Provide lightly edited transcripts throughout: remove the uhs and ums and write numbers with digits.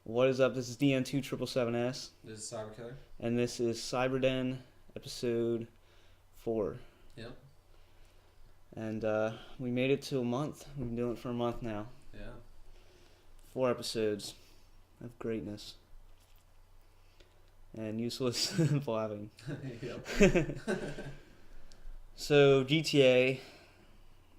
What is up? This is DN277S, This is Cyber Killer. and this is CyberDen episode 4. Yep. And we made it to a month. We've been doing it for a month now. Yeah. 4 episodes of greatness and useless blabbing. Yep. So GTA,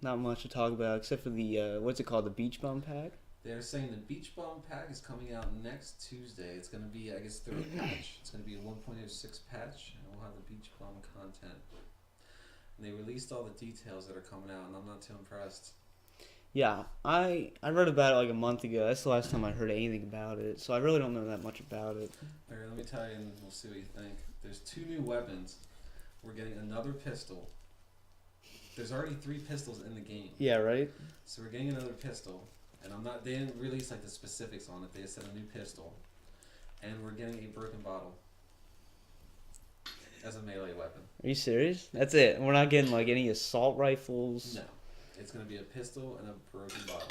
not much to talk about except for the what's it called, the Beach Bum Pack. They're saying the Beach Bum pack is coming out next Tuesday. It's going to be, I guess, through a patch. It's going to be a 1.06 patch, and we'll have the Beach Bum content. And they released all the details that are coming out, and I'm not too impressed. Yeah, I read about it like a month ago. That's the last time I heard anything about it, so I really don't know that much about it. Alright, let me tell you, and we'll see what you think. There's 2 new weapons. We're getting another pistol. There's already 3 pistols in the game. Yeah, right? So we're getting another pistol. And they didn't release like the specifics on it. They just said a new pistol. And we're getting a broken bottle as a melee weapon. Are you serious? That's it. We're not getting like any assault rifles. No. It's going to be a pistol and a broken bottle.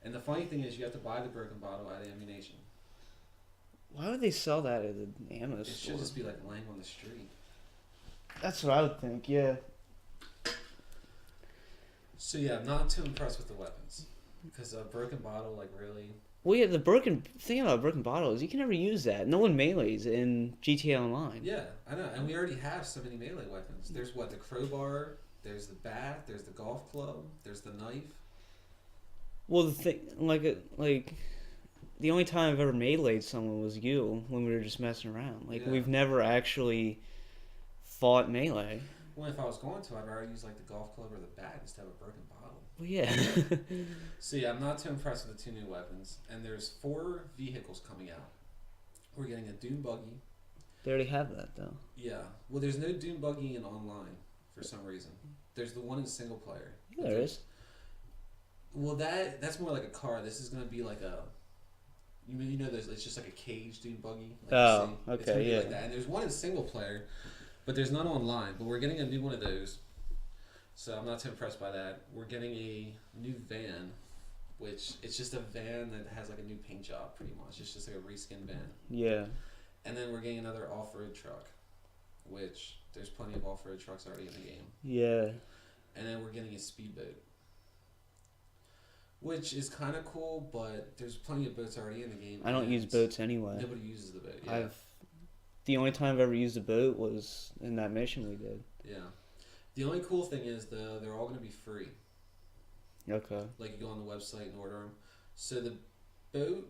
And the funny thing is you have to buy the broken bottle at ammunition. Why would they sell that at an ammo It store? should just be like laying on the street. That's what I would think, yeah. So yeah, I'm not too impressed with the weapons. Because a broken bottle, like really... Well, yeah, the broken thing about a broken bottle is you can never use that. No one melees in GTA Online. Yeah, I know. And we already have so many melee weapons. There's what? The crowbar, there's the bat, there's the golf club, there's the knife. Well, the thing, like, the only time I've ever meleeed someone was you when we were just messing around. Like, Yeah. we've never actually fought melee. Well, if I was going to, I'd rather use like the golf club or the bat instead of a broken bottle. Well, yeah. So yeah, I'm not too impressed with the 2 new weapons. And there's 4 vehicles coming out. We're getting a dune buggy. They already have that, though. Yeah. Well, there's no dune buggy in online for some reason. There's the one in single player. Yeah, there is. Well, that's more like a car. This is gonna be like a. You know, it's just like a cage dune buggy. Like Oh, it's okay, gonna be yeah. like that. And there's one in single player, but there's none online. But we're getting a new one of those. So I'm not too impressed by that. We're getting a new van, which it's just a van that has like a new paint job pretty much. It's just like a reskin van. Yeah. And then we're getting another off-road truck, which there's plenty of off-road trucks already in the game. Yeah. And then we're getting a speedboat, which is kind of cool, but there's plenty of boats already in the game. I don't use boats anyway. Nobody uses the boat. Yeah. The only time I've ever used a boat was in that mission we did. Yeah. The only cool thing is they're all going to be free. Okay. Like you go on the website and order them. So the boat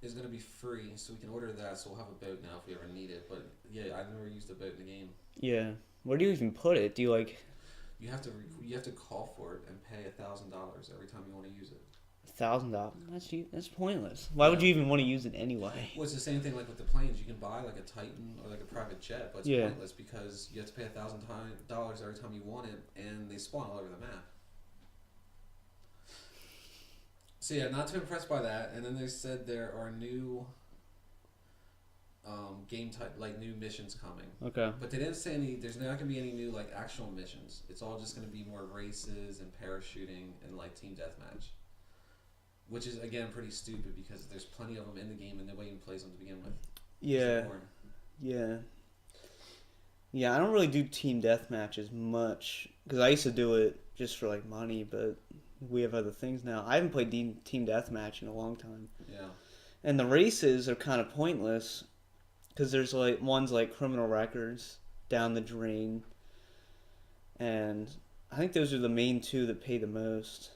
is going to be free, so we can order that. So we'll have a boat now if we ever need it. But yeah, I've never used a boat in the game. Yeah. Where do you even put it? Do you like You have to call for it and pay $1,000 every time you want to use it. $1,000? That's pointless. Why would you even want to use it anyway? Well, it's the same thing like with the planes. You can buy like a Titan or like a private jet, but it's pointless because you have to pay $1,000 every time you want it, and they spawn all over the map. So yeah, not too impressed by that. And then they said there are new game type, like new missions coming. Okay. But they didn't say any. There's not gonna be any new like actual missions. It's all just gonna be more races and parachuting and like team deathmatch. Which is again pretty stupid because there's plenty of them in the game and nobody even plays them to begin with. Yeah. Yeah. Yeah, I don't really do team deathmatch as much because I used to do it just for like money, but we have other things now. I haven't played team deathmatch in a long time. Yeah. And the races are kind of pointless because there's like ones like criminal records down the drain, and I think those are the main 2 that pay the most.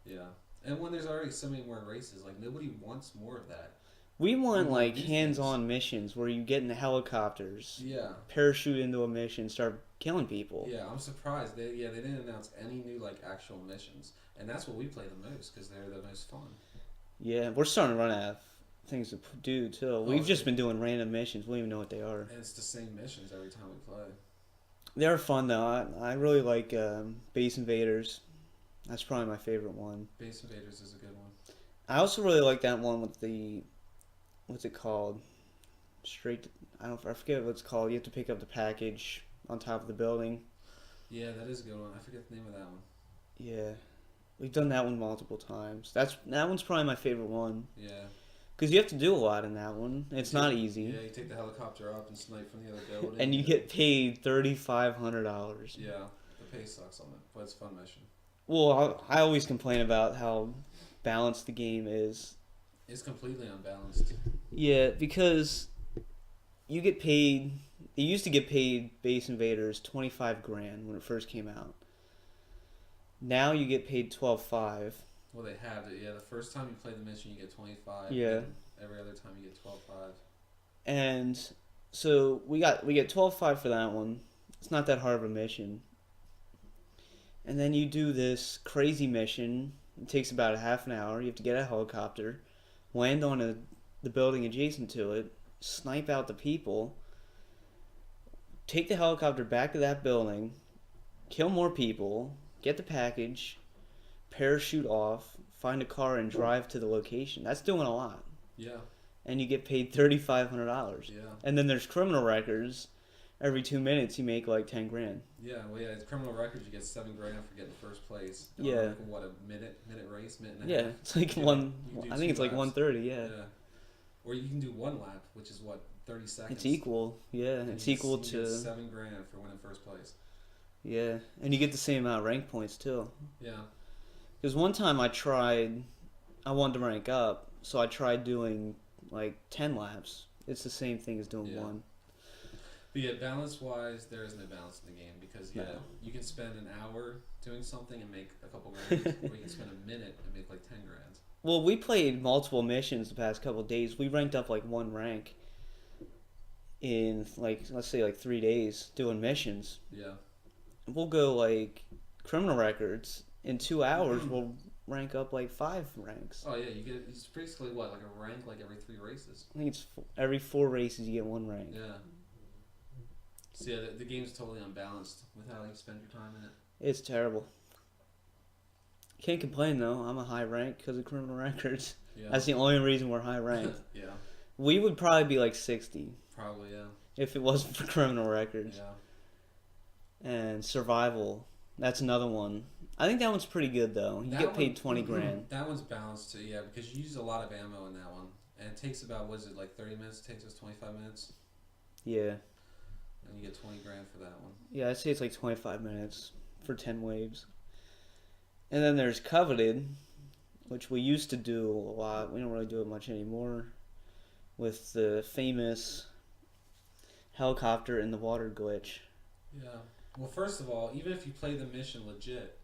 Yeah. And when there's already so many more races, like nobody wants more of that. We want like hands-on missions where you get in the helicopters, Yeah. parachute into a mission, start killing people. Yeah, I'm surprised. They didn't announce any new like actual missions, and that's what we play the most because they're the most fun. Yeah, we're starting to run out of things to do too. We've just been doing random missions. We don't even know what they are. And it's the same missions every time we play. They're fun though. I really like Base Invaders. That's probably my favorite one. Base Invaders is a good one. I also really like that one with the, what's it called? I forget what it's called. You have to pick up the package on top of the building. Yeah, that is a good one. I forget the name of that one. Yeah. We've done that one multiple times. That one's probably my favorite one. Yeah. Because you have to do a lot in that one. It's not easy. Yeah, you take the helicopter up and snipe from the other building. And you get paid $3,500. Yeah, the pay sucks on it, but it's a fun mission. Well, I always complain about how balanced the game is. It's completely unbalanced. Yeah, because you get paid. They used to get paid base invaders 25 grand when it first came out. Now you get paid 12.5. Well, they have it. Yeah, the first time you play the mission, you get 25. Yeah. Every other time, you get 12.5. And so we get 12.5 for that one. It's not that hard of a mission. And then you do this crazy mission. It takes about a half an hour. You have to get a helicopter, land on the building adjacent to it, snipe out the people, take the helicopter back to that building, kill more people, get the package, parachute off, find a car, and drive to the location. That's doing a lot. Yeah. And you get paid $3,500. Yeah. And then there's criminal records. Every 2 minutes, you make like 10 grand. Yeah, well, yeah, it's criminal records. You get 7 grand for getting first place. Yeah. Like, what, a minute race, minute and a Yeah, half? it's like I think it's like 1:30. Yeah. Or you can do 1 lap, which is what, 30 seconds. It's equal. Yeah, and it's equal to. You get 7 grand for winning first place. Yeah, and you get the same amount of rank points too. Yeah. Because one time I wanted to rank up, so I tried doing like 10 laps. It's the same thing as doing one. But yeah, balance-wise, there is no balance in the game because, you can spend an hour doing something and make a couple grand, or you can spend a minute and make like 10 grand. Well, we played multiple missions the past couple of days. We ranked up like 1 rank in like, let's say like 3 days doing missions. Yeah. We'll go like criminal records. In 2 hours, we'll rank up like 5 ranks. Oh yeah, it's basically what, like a rank like every 3 races. I think it's every 4 races you get 1 rank. Yeah. So yeah, the game's totally unbalanced with how you spend your time in it. It's terrible. Can't complain though. I'm a high rank because of criminal records. Yeah. That's the only reason we're high ranked. Yeah. We would probably be like 60. Probably, yeah. If it wasn't for criminal records. Yeah. And survival. That's another one. I think that one's pretty good though. You get paid 20 grand. That one's balanced too, yeah, because you use a lot of ammo in that one. And it takes about, what is it, like 30 minutes? It takes us 25 minutes. Yeah. And you get 20 grand for that one. Yeah, I'd say it's like 25 minutes for 10 waves. And then there's Coveted, which we used to do a lot. We don't really do it much anymore. With the famous helicopter in the water glitch. Yeah. Well, first of all, even if you play the mission legit,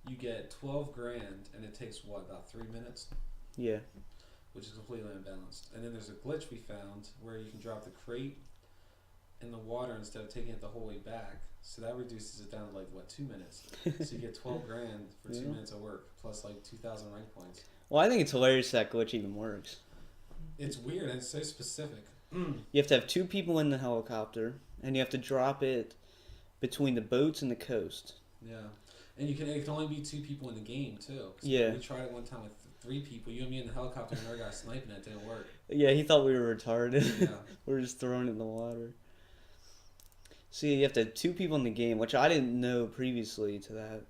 you get 12 grand, and it takes, what, about 3 minutes? Yeah. Which is completely unbalanced. And then there's a glitch we found where you can drop the crate in the water instead of taking it the whole way back. So that reduces it down to, like, what, 2 minutes? So you get 12 grand for 2 minutes of work, plus, like, 2,000 rank points. Well, I think it's hilarious that glitch even works. It's weird, and it's so specific. You have to have 2 people in the helicopter, and you have to drop it between the boats and the coast. Yeah. And it can only be 2 people in the game, too. Yeah. We tried it one time with 3 people. You and me in the helicopter, and another guy sniping it. Didn't work. Yeah, he thought we were retarded. Yeah. We were just throwing it in the water. See, you have to have 2 people in the game, which I didn't know previously to that.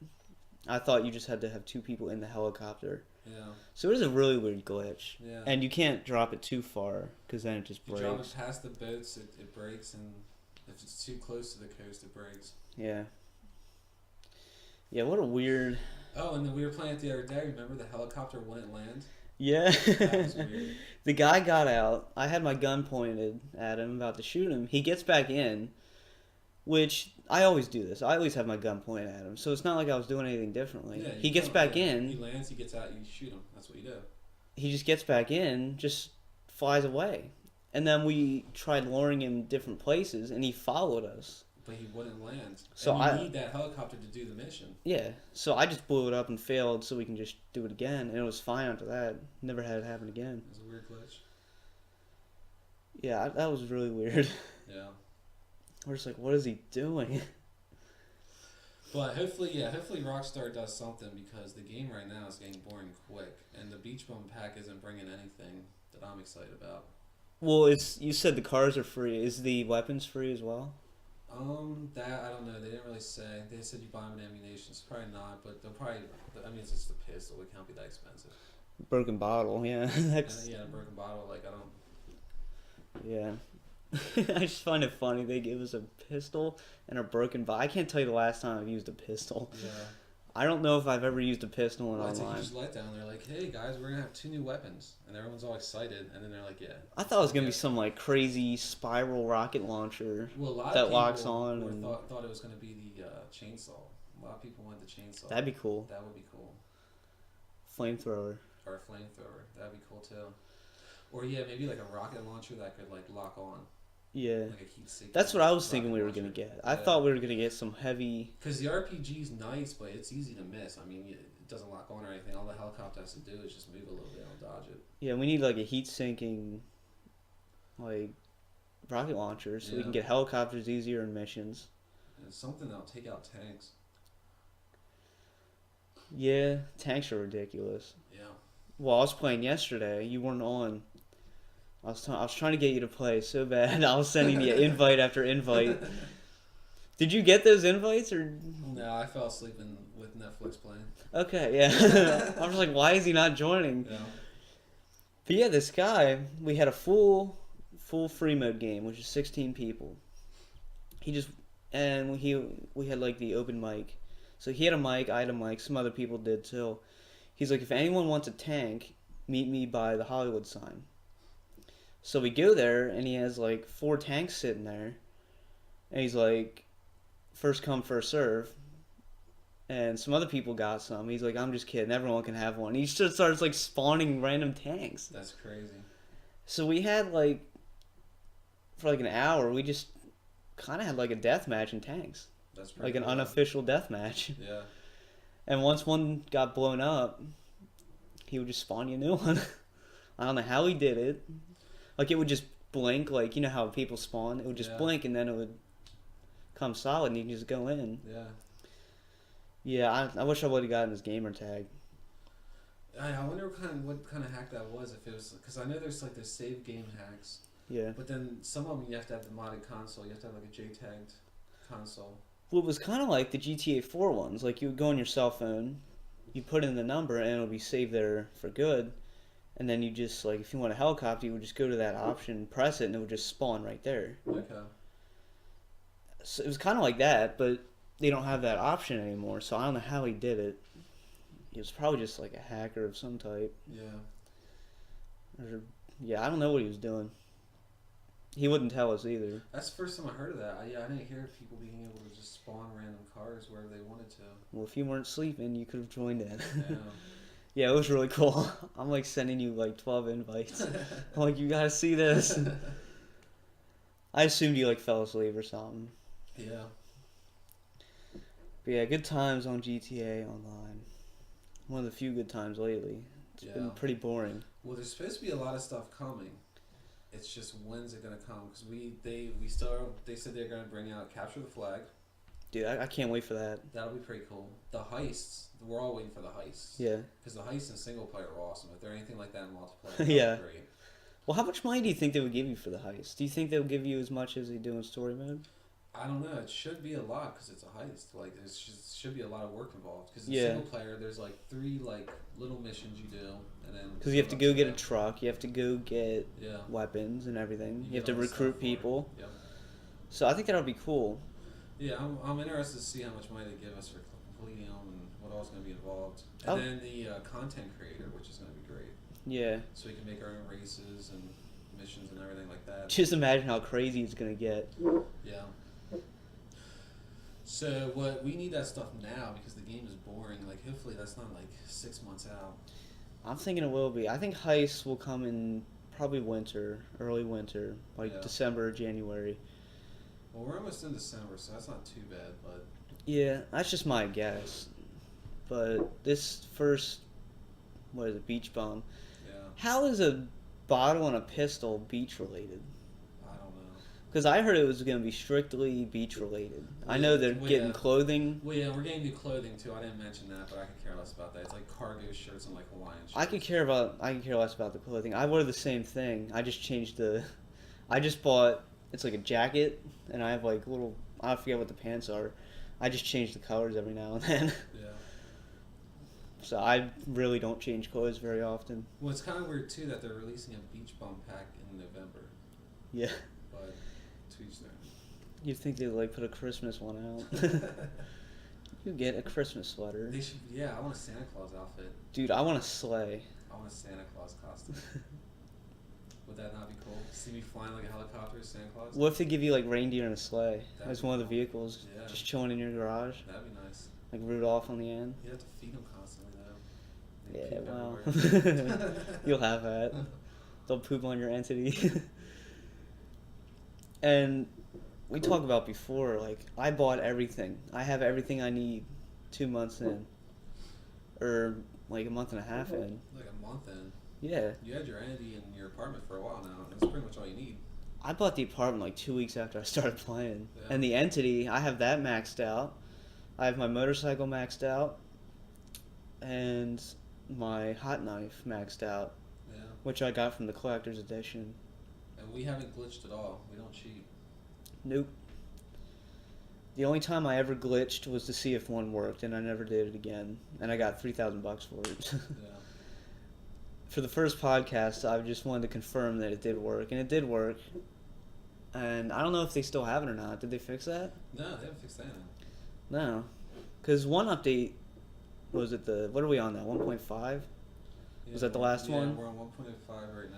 I thought you just had to have 2 people in the helicopter. Yeah. So it was a really weird glitch. Yeah. And you can't drop it too far, because then it just breaks. If you drop it past the boats, it breaks, and if it's too close to the coast, it breaks. Yeah. Yeah, what a weird... Oh, and then we were playing it the other day. Remember the helicopter wouldn't land? Yeah. That was weird. The guy got out. I had my gun pointed at him, about to shoot him. He gets back in, which I always do this. I always have my gun pointed at him, so it's not like I was doing anything differently. Yeah, he gets back in. He lands, he gets out, you shoot him. That's what you do. He just gets back in, just flies away. And then we tried luring him different places, and he followed us. But he wouldn't land. So and you need that helicopter to do the mission. Yeah, so I just blew it up and failed so we can just do it again, and it was fine after that. Never had it happen again. It was a weird glitch. Yeah, that was really weird. Yeah. We're just like, what is he doing? But hopefully Rockstar does something, because the game right now is getting boring quick, and the Beach Bum pack isn't bringing anything that I'm excited about. Well, you said the cars are free. Is the weapons free as well? That I don't know. They didn't really say. They said you buy them in ammunition. It's probably not, but they'll probably. I mean, it's just a pistol. It can't be that expensive. Broken bottle, yeah. That's Yeah, a broken bottle. Like I don't. yeah. I just find it funny they give us a pistol and a broken bottle. I can't tell you the last time I've used a pistol. Yeah. I don't know if I've ever used a pistol in Well, it's a online. huge letdown. They're like, "Hey guys, we're gonna have 2 new weapons," and everyone's all excited, and then they're like, "Yeah." I thought it was gonna be Yeah. some like crazy spiral rocket launcher Well, a lot of that people locks on, and thought it was gonna be the chainsaw. A lot of people wanted the chainsaw. that'd be cool. That would be cool. Flamethrower. Or a flamethrower. That'd be cool too. Or yeah, maybe like a rocket launcher that could like lock on. Yeah. Like a heat seeking That's what I was rocket thinking we were launcher. gonna get. I Yeah. thought we were gonna get some heavy. Because the RPG's nice, but it's easy to miss. I mean, it doesn't lock on or anything. All the helicopter has to do is just move a little bit and dodge it. Yeah, we need like a heat sinking, like rocket launcher, so we Yeah. can get helicopters easier in missions. And it's something that'll take out tanks. Yeah, tanks are ridiculous. Yeah. Well, I was playing yesterday. You weren't on. I was trying to get you to play so bad. I was sending you invite after invite. Did you get those invites or? No, I fell asleep with Netflix playing. Okay, yeah. I was like, why is he not joining? Yeah. But yeah, this guy, we had a full free mode game, which is 16 people. We had like the open mic. So he had a mic, I had a mic, some other people did too. He's like, if anyone wants a tank, meet me by the Hollywood sign. So we go there, and he has like 4 tanks sitting there. And he's like, first come, first serve. And some other people got some. He's like, I'm just kidding, everyone can have one. He just starts like spawning random tanks. That's crazy. So we had like, for like an hour, we just kind of had like a death match in tanks. That's pretty Like an cool. unofficial death match. Yeah. And once one got blown up, he would just spawn you a new one. I don't know how he did it. Like it would just blink, like you know how people spawn? It would just Yeah. blink and then it would come solid and you can just go in. Yeah. Yeah, I wish I would have gotten his gamer tag. I wonder what kind of hack that was. If it was, because I know there's like those save game hacks, Yeah. but then some of them you have to have the modded console. You have to have like a JTAG'd console. Well, it was kind of like the GTA 4 ones. Like you would go on your cell phone, you put in the number and it'll be saved there for good. And then you just like, if you want a helicopter, you would just go to that option, press it, and it would just spawn right there. Okay. So it was kind of like that, but they don't have that option anymore. So I don't know how he did it. He was probably just like a hacker of some type. Yeah. Or, yeah, I don't know what he was doing. He wouldn't tell us either. That's the first time I heard of that. I didn't hear of people being able to just spawn random cars wherever they wanted to. Well, if you weren't sleeping, you could have joined in. Yeah. Yeah, it was really cool. I'm like sending you like 12 invites. I'm like, you gotta see this. I assumed you like fell asleep or something. Yeah. But yeah, good times on GTA Online. One of the few good times lately. It's been pretty boring. Well, there's supposed to be a lot of stuff coming. It's just when's it gonna come? Because they said they're gonna bring out Capture the Flag. Dude, I can't wait for that. That'll be pretty cool. The heists, we're all waiting for the heists. Yeah. Because the heists in single player are awesome. If they're anything like that in multiplayer, that'd Yeah. be great. Well, how much money do you think they would give you for the heist? Do you think they'll give you as much as they do in story mode? I don't know. It should be a lot because it's a heist. Like there should be a lot of work involved. Because in Yeah. single player, there's like 3 like little missions you do, and then Because you have to go get a truck, you have to go get Yeah. weapons and everything. You have get to all the stuff recruit for it. people. Yep. So I think that'll be cool. Yeah, I'm interested to see how much money they give us for completing them and what all's going to be involved. And Oh. then the content creator, which is going to be great. Yeah. So we can make our own races and missions and everything like that. Just imagine how crazy it's gonna get. Yeah. So what we need that stuff now because the game is boring. Like hopefully that's not like 6 months out. I'm thinking it will be. I think heists will come in probably winter, early winter, like Yeah. December or January. Well, we're almost in December, so that's not too bad. But Yeah, that's just my guess. But this first, what is it, beach bomb? yeah, How is a bottle and a pistol beach related? I don't know. Because I heard it was going to be strictly beach related. I know they're Well, getting yeah. clothing. Well, yeah, we're getting new clothing too. I didn't mention that, but I could care less about that. It's like cargo shirts and like Hawaiian shirts. I could care less about the clothing. I wear the same thing. I just changed I just bought, it's like a jacket, and I have like little, I forget what the pants are. I just change the colors every now and then. Yeah. So I really don't change clothes very often. Well, it's kind of weird too that they're releasing a beach bum pack in November, Yeah. but to each their You'd think they'd like put a Christmas one out. own. You get a Christmas sweater. They should. Yeah, I want a Santa Claus outfit. Dude, I want a sleigh. I want a Santa Claus costume. Would that not be cool? See me flying like a helicopter as Santa Claus? What if they give you like reindeer and a sleigh That'd as be one of the cool. vehicles, Yeah. just chilling in your garage, That'd be nice. like Rudolph on the end? You have to feed them constantly though. They Yeah, poop well, everywhere. you'll have that. They'll poop on your entity. And we talked about before, like I bought everything. I have everything I need 2 months in, or like a month and a half in. Like a month in. Yeah, You had your entity in your apartment for a while now, and that's pretty much all you need. I bought the apartment like 2 weeks after I started playing, Yeah. and the entity I have that maxed out. I have my motorcycle maxed out, and my hot knife maxed out, Yeah. which I got from the collector's edition. And we haven't glitched at all. We don't cheat. Nope. The only time I ever glitched was to see if one worked, and I never did it again. And I got $3,000 for it. Yeah. For the first podcast, I just wanted to confirm that it did work, and it did work. And I don't know if they still have it or not. Did they fix that? No, they haven't fixed anything. No, because one update was it the what are we on now? 1.5? Was that the last yeah, one? We're on 1.5 right now.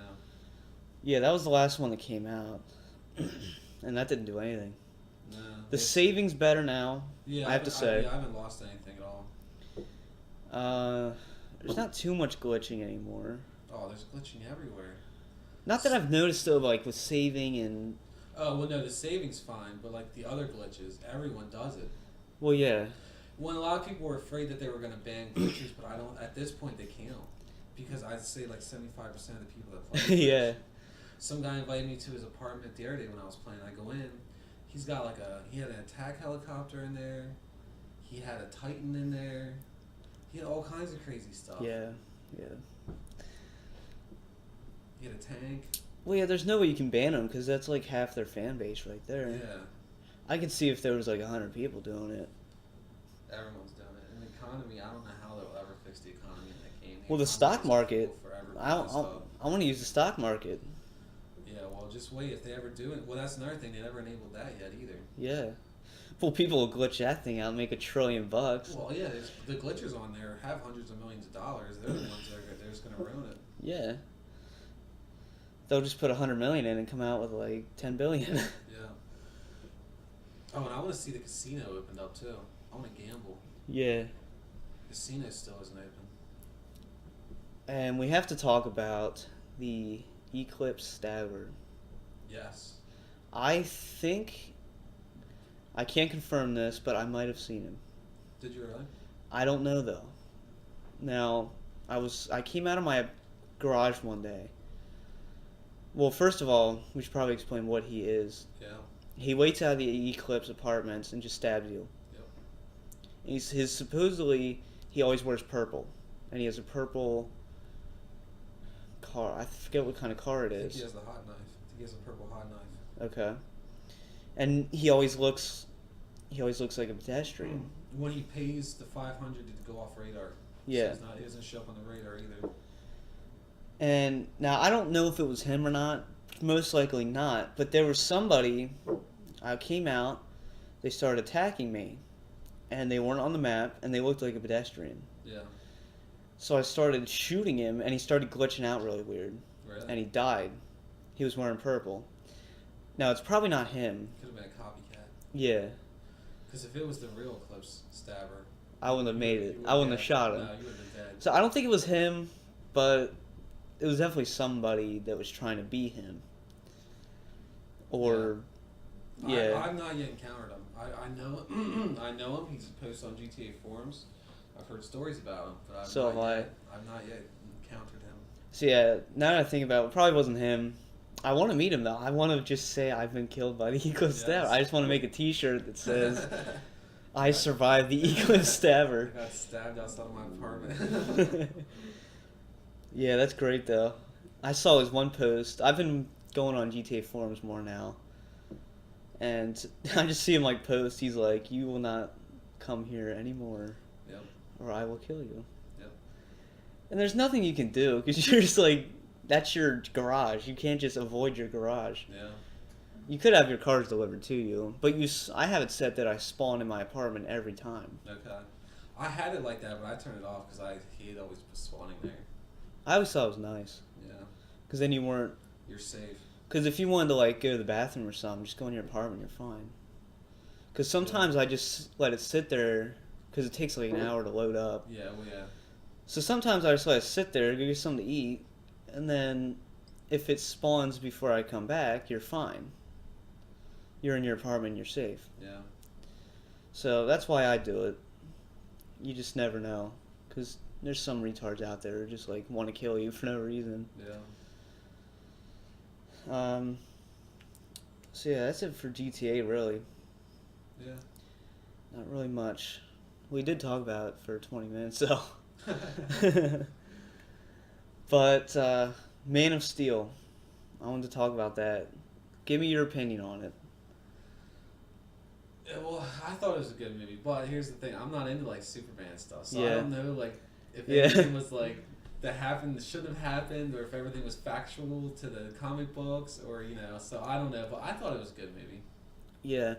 Yeah, that was the last one that came out, and that didn't do anything. No. The saving's better now. Yeah, I have to say. I haven't lost anything at all. There's not too much glitching anymore. Oh, there's glitching everywhere. Not that I've noticed though, like with saving and Oh, well, no, the saving's fine, but like the other glitches, everyone does it. well, yeah, When a lot of people were afraid that they were going to ban glitches, but I don't. At this point, they can't because I'd say like 75% of the people that play. yeah, Some guy invited me to his apartment the other day when I was playing. I go in, he had an attack helicopter in there, he had a Titan in there, he had all kinds of crazy stuff. yeah. He had a tank. Well, yeah, there's no way you can ban them because that's like half their fan base right there. Yeah, I could see if there was like 100 people doing it. everyone's doing it. And the economy, I don't know how they'll ever fix the economy in that game. Well, the economy stock is market, forever I messed up. want to use the stock market. Yeah, well, just wait if they ever do it. Well, that's another thing. They never enabled that yet either. Yeah. Well, people will glitch that thing out and make $1 trillion. Well, yeah, the glitchers on there have hundreds of millions of dollars. They're the ones they're just going to ruin it. Yeah. They'll just put 100 million in and come out with like 10 billion. Yeah. Oh, and I want to see the casino opened up too. I want to gamble. Yeah. Casino still isn't open. And we have to talk about the Eclipse Stabber. Yes. I think I can't confirm this, but I might have seen him. Did you really? I don't know though. Now, I came out of my garage one day. Well, first of all, we should probably explain what he is. Yeah. He waits out of the Eclipse apartments and just stabs you. Yep. Supposedly he always wears purple, and he has a purple car. I forget what kind of car it I think is. he has the hot knife. I think he has a purple hot knife. Okay. And he always looks like a pedestrian. When he pays the 500 to go off radar. Yeah. So he doesn't show up on the radar either. And now I don't know if it was him or not. Most likely not. But there was somebody. I came out. They started attacking me, and they weren't on the map, and they looked like a pedestrian. Yeah. So I started shooting him, and he started glitching out really weird, Really? and he died. He was wearing purple. Now it's probably not him. Could have been a copycat. Yeah, Because if it was the real Eclipse Stabber, I wouldn't have made you it. would I wouldn't have have shot him. No, you would have been dead. So I don't think it was him, but it was definitely somebody that was trying to be him. Or, yeah. I've not yet encountered him. I know I know him. He's posted on GTA forums. I've heard stories about him, but So have I. I've not yet encountered him. So yeah, now that I think about it, probably wasn't him. I want to meet him though. I want to just say I've been killed by the Eclipse Stabber. I just want to make a T-shirt that says I survived the Eclipse Stabber. I got stabbed outside of my apartment. Yeah, that's great though. I saw his one post. I've been going on GTA forums more now, and I just see him like post. He's like, "You will not come here anymore, Yep. or I will kill you." Yep. And there's nothing you can do because you're just like, that's your garage. You can't just avoid your garage. Yeah. You could have your cars delivered to you, but I have it set that I spawn in my apartment every time. Okay. I had it like that, but I turned it off because I hate always spawning there. I always thought it was nice Yeah. because then you weren't. You're safe. Because if you wanted to like go to the bathroom or something, just go in your apartment. You're fine. Because sometimes I just let it sit there because it takes like an hour to load up. Yeah. Well, yeah. So sometimes I just let it sit there, go get something to eat, and then if it spawns before I come back, you're fine. You're in your apartment, you're safe. Yeah. So that's why I do it. You just never know. Because there's some retards out there who just like want to kill you for no reason. Yeah. So yeah, that's it for GTA really. Yeah. Not really much. We did talk about it for 20 minutes, so. But Man of Steel, I wanted to talk about that. Give me your opinion on it. Yeah, well, I thought it was a good movie, but here's the thing: I'm not into like Superman stuff, so I Yeah. don't know like if Yeah. anything was like that happened that shouldn't have happened, or if everything was factual to the comic books, or So I don't know, but I thought it was a good movie. Yeah.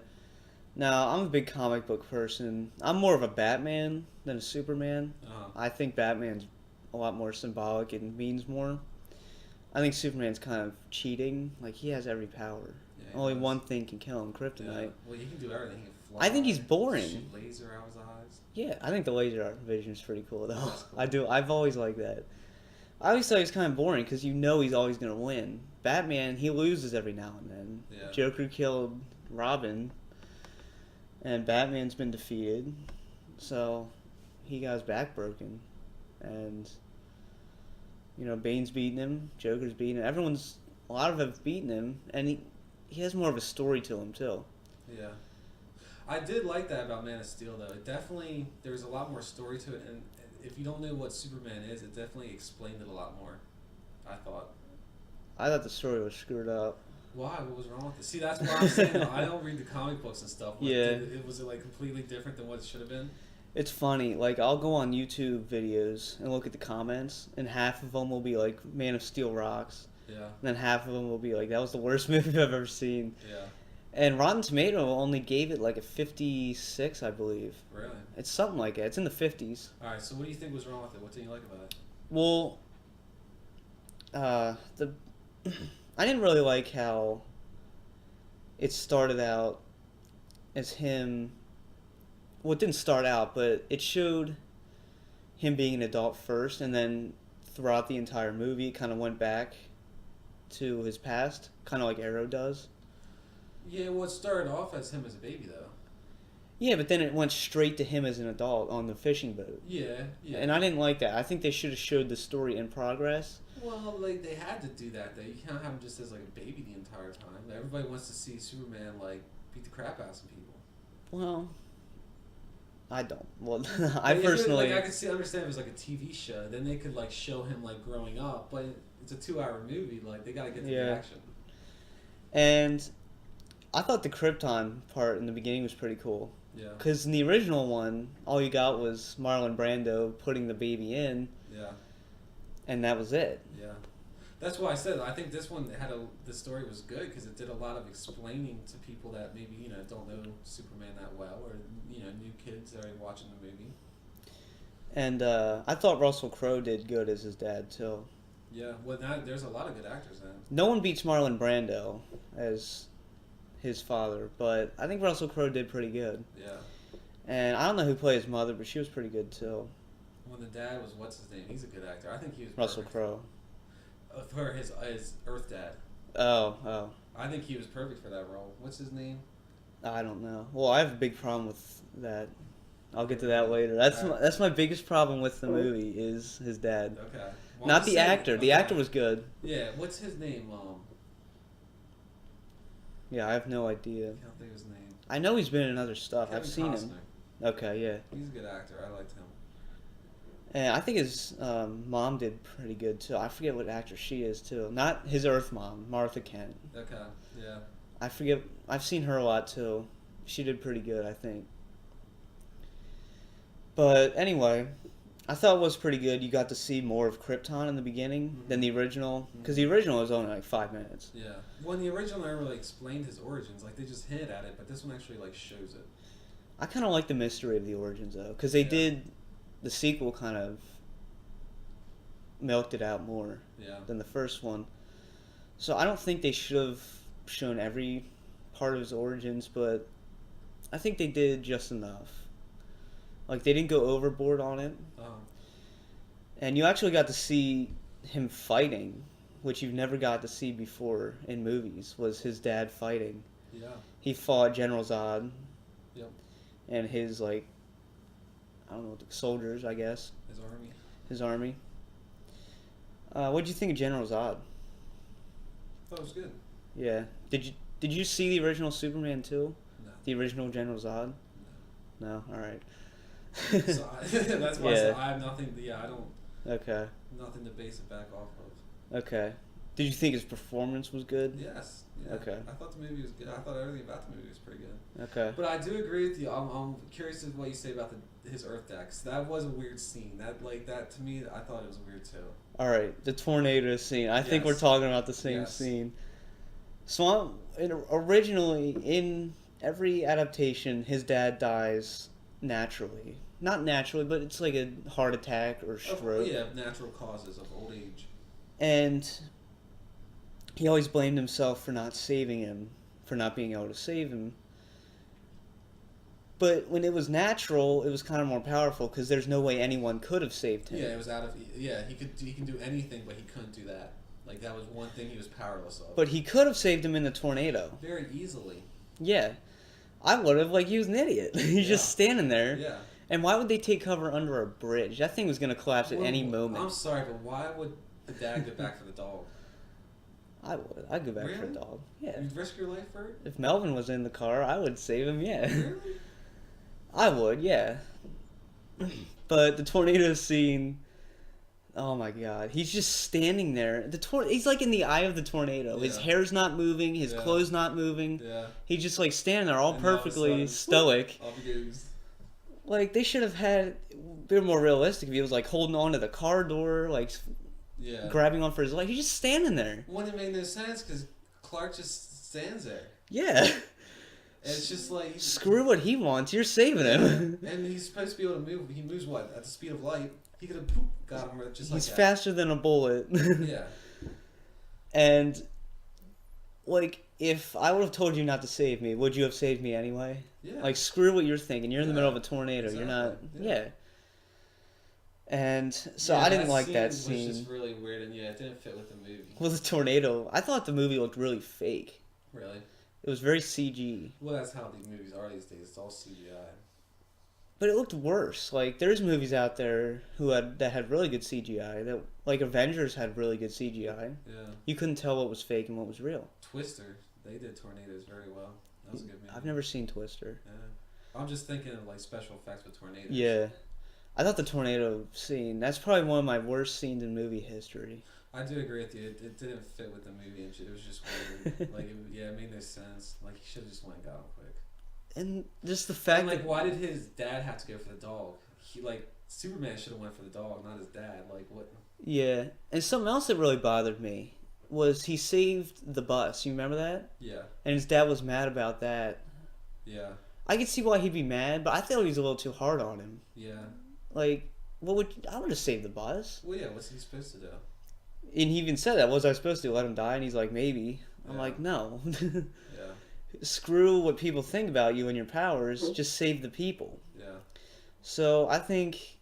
Now, I'm a big comic book person. I'm more of a Batman than a Superman. I think Batman's a lot more symbolic and means more. I think Superman's kind of cheating. Like, he has every power. Yeah, Only one thing can kill him, kryptonite. Yeah. Well, he can do everything. He can fly. I think he's boring. Shoot laser out his eyes. Yeah, I think the laser vision is pretty cool, though. That's cool. I do. I've always liked that. I always thought he was kind of boring because you know he's always going to win. Batman, he loses every now and then. Yeah. Joker killed Robin, and Batman's been defeated, so he got his back broken. And, Bane's beating him, Joker's beating him. A lot of them have beaten him, and he has more of a story to him, too. Yeah. I did like that about Man of Steel, though. It definitely, there was a lot more story to it, and if you don't know what Superman is, it definitely explained it a lot more, I thought. I thought the story was screwed up. Why? What was wrong with it? See, that's why I'm saying though, I don't read the comic books and stuff. Like, Yeah. Was it like completely different than what it should have been? It's funny, like, I'll go on YouTube videos and look at the comments, and half of them will be like, Man of Steel rocks. Yeah. And then half of them will be like, that was the worst movie I've ever seen. Yeah. And Rotten Tomato only gave it like a 56, I believe. Really? It's something like that. It's in the 50s. Alright, so what do you think was wrong with it? What didn't you like about it? Well, I didn't really like how it started out as him. Well, it didn't start out, but it showed him being an adult first, and then throughout the entire movie, it kind of went back to his past, kind of like Arrow does. Yeah, well, it started off as him as a baby, though. Yeah, but then it went straight to him as an adult on the fishing boat. Yeah, yeah. And I didn't like that. I think they should have showed the story in progress. Well, like, they had to do that, though. You can't have him just as, like, a baby the entire time. Everybody wants to see Superman, like, beat the crap out of some people. Well, I don't. Well, I personally... Like, I could understand if it was, like, a TV show. Then they could, like, show him, like, growing up. But it's a 2-hour movie. Like, they gotta get to the action. And I thought the Krypton part in the beginning was pretty cool. Yeah. Because in the original one, all you got was Marlon Brando putting the baby in. Yeah. And that was it. Yeah. That's why I said I think this one the story was good because it did a lot of explaining to people that maybe don't know Superman that well, or new kids that are watching the movie. And I thought Russell Crowe did good as his dad too. Yeah, well, there's a lot of good actors in it. No one beats Marlon Brando as his father, but I think Russell Crowe did pretty good. Yeah. And I don't know who played his mother, but she was pretty good too. When the dad was what's his name? He's a good actor. I think he was Russell perfect. Crowe. For his Earth dad. Oh. I think he was perfect for that role. What's his name? I don't know. Well, I have a big problem with that. I'll get to that later. That's my biggest problem with the movie is his dad. Okay. Well, Not the actor. The actor was good. Yeah. What's his name? Yeah, I have no idea. I can't think of his name. I know he's been in other stuff. Kevin I've seen Costner. him. Okay, yeah. He's a good actor. I liked him. And I think his mom did pretty good too. I forget what actress she is too. Not his Earth mom, Martha Kent. Okay. Yeah. I forget. I've seen her a lot too. She did pretty good, I think. But anyway, I thought it was pretty good. You got to see more of Krypton in the beginning than the original, because the original was only like 5 minutes. Yeah. Well, in the original never really explained his origins. Like they just hinted at it, but this one actually like shows it. I kind of like the mystery of the origins though, because they did the sequel kind of milked it out more than the first one. So I don't think they should have shown every part of his origins, but I think they did just enough. Like they didn't go overboard on it. And you actually got to see him fighting, which you've never got to see before in movies, was his dad fighting. Yeah. He fought General Zod. Yep. And his, like, I don't know, soldiers, I guess. His army. What'd you think of General Zod? I thought it was good. Yeah. Did you see the original Superman too? No. The original General Zod? No? Alright. So that's why I said I have nothing. I don't. Okay. Nothing to base it back off of. Okay. Did you think his performance was good? Yes. Yeah. Okay. I thought the movie was good. I thought everything about the movie was pretty good. Okay. But I do agree with you. I'm curious of what you say about his Earth decks. That was a weird scene. That to me, I thought it was weird too. All right, the tornado scene. I think we're talking about the same scene. So originally in every adaptation, his dad dies naturally. Not naturally, but it's like a heart attack or stroke. Natural causes of old age. And he always blamed himself for not saving him, for not being able to save him. But when it was natural, it was kind of more powerful because there's no way anyone could have saved him. Yeah, it was out of. Yeah, he can do anything, but he couldn't do that. Like that was one thing he was powerless of. But he could have saved him in the tornado. Very easily. Yeah, I would have. Like he was an idiot. He's just standing there. Yeah. And why would they take cover under a bridge? That thing was going to collapse at any moment. I'm sorry, but why would the dad go back for the dog? I would. I'd go back for the dog. Yeah. You'd risk your life for it? If Melvin was in the car, I would save him, yeah. Really? I would, yeah. But the tornado scene, oh my god. He's just standing there. He's like in the eye of the tornado. Yeah. His hair's not moving, his clothes not moving. Yeah. He's just like standing there all perfectly stoic. Like, they should have had a bit more realistic if he was like holding on to the car door, like grabbing on for his life. He's just standing there. Wouldn't it make no sense because Clark just stands there. Yeah. And it's just like... Screw what he wants. You're saving him. And he's supposed to be able to move. He moves what? At the speed of light. He could have got him just like that. He's faster than a bullet. Yeah. And, like, if I would have told you not to save me, would you have saved me anyway? Yeah. Like, screw what you're thinking. You're in the middle of a tornado. Exactly. You're not... Yeah. And so I didn't like that scene. It was just really weird, and it didn't fit with the movie. Well, the tornado... I thought the movie looked really fake. Really? It was very CG. Well, that's how these movies are these days. It's all CGI. But it looked worse. Like, there's movies out there that had really good CGI. That, like, Avengers had really good CGI. Yeah. You couldn't tell what was fake and what was real. Twister, they did tornadoes very well. That was a good movie. I've never seen Twister. Yeah. I'm just thinking of, like, special effects with tornadoes. Yeah. I thought the tornado scene, that's probably one of my worst scenes in movie history. I do agree with you. It didn't fit with the movie and shit. It was just weird. Like, it made no sense. Like, he should have just went and got him quick. And just the fact that... why did his dad have to go for the dog? Superman should have went for the dog, not his dad. Like, what? Yeah. And something else that really bothered me was he saved the bus. You remember that? Yeah. And his dad was mad about that. Yeah. I could see why he'd be mad, but I thought he was a little too hard on him. Yeah. Like, I would have saved the bus. Well, yeah, what's he supposed to do? And he even said that. Was I supposed to let him die? And he's like, maybe. I'm like, no. Yeah. Screw what people think about you and your powers. Just save the people. Yeah. So I think,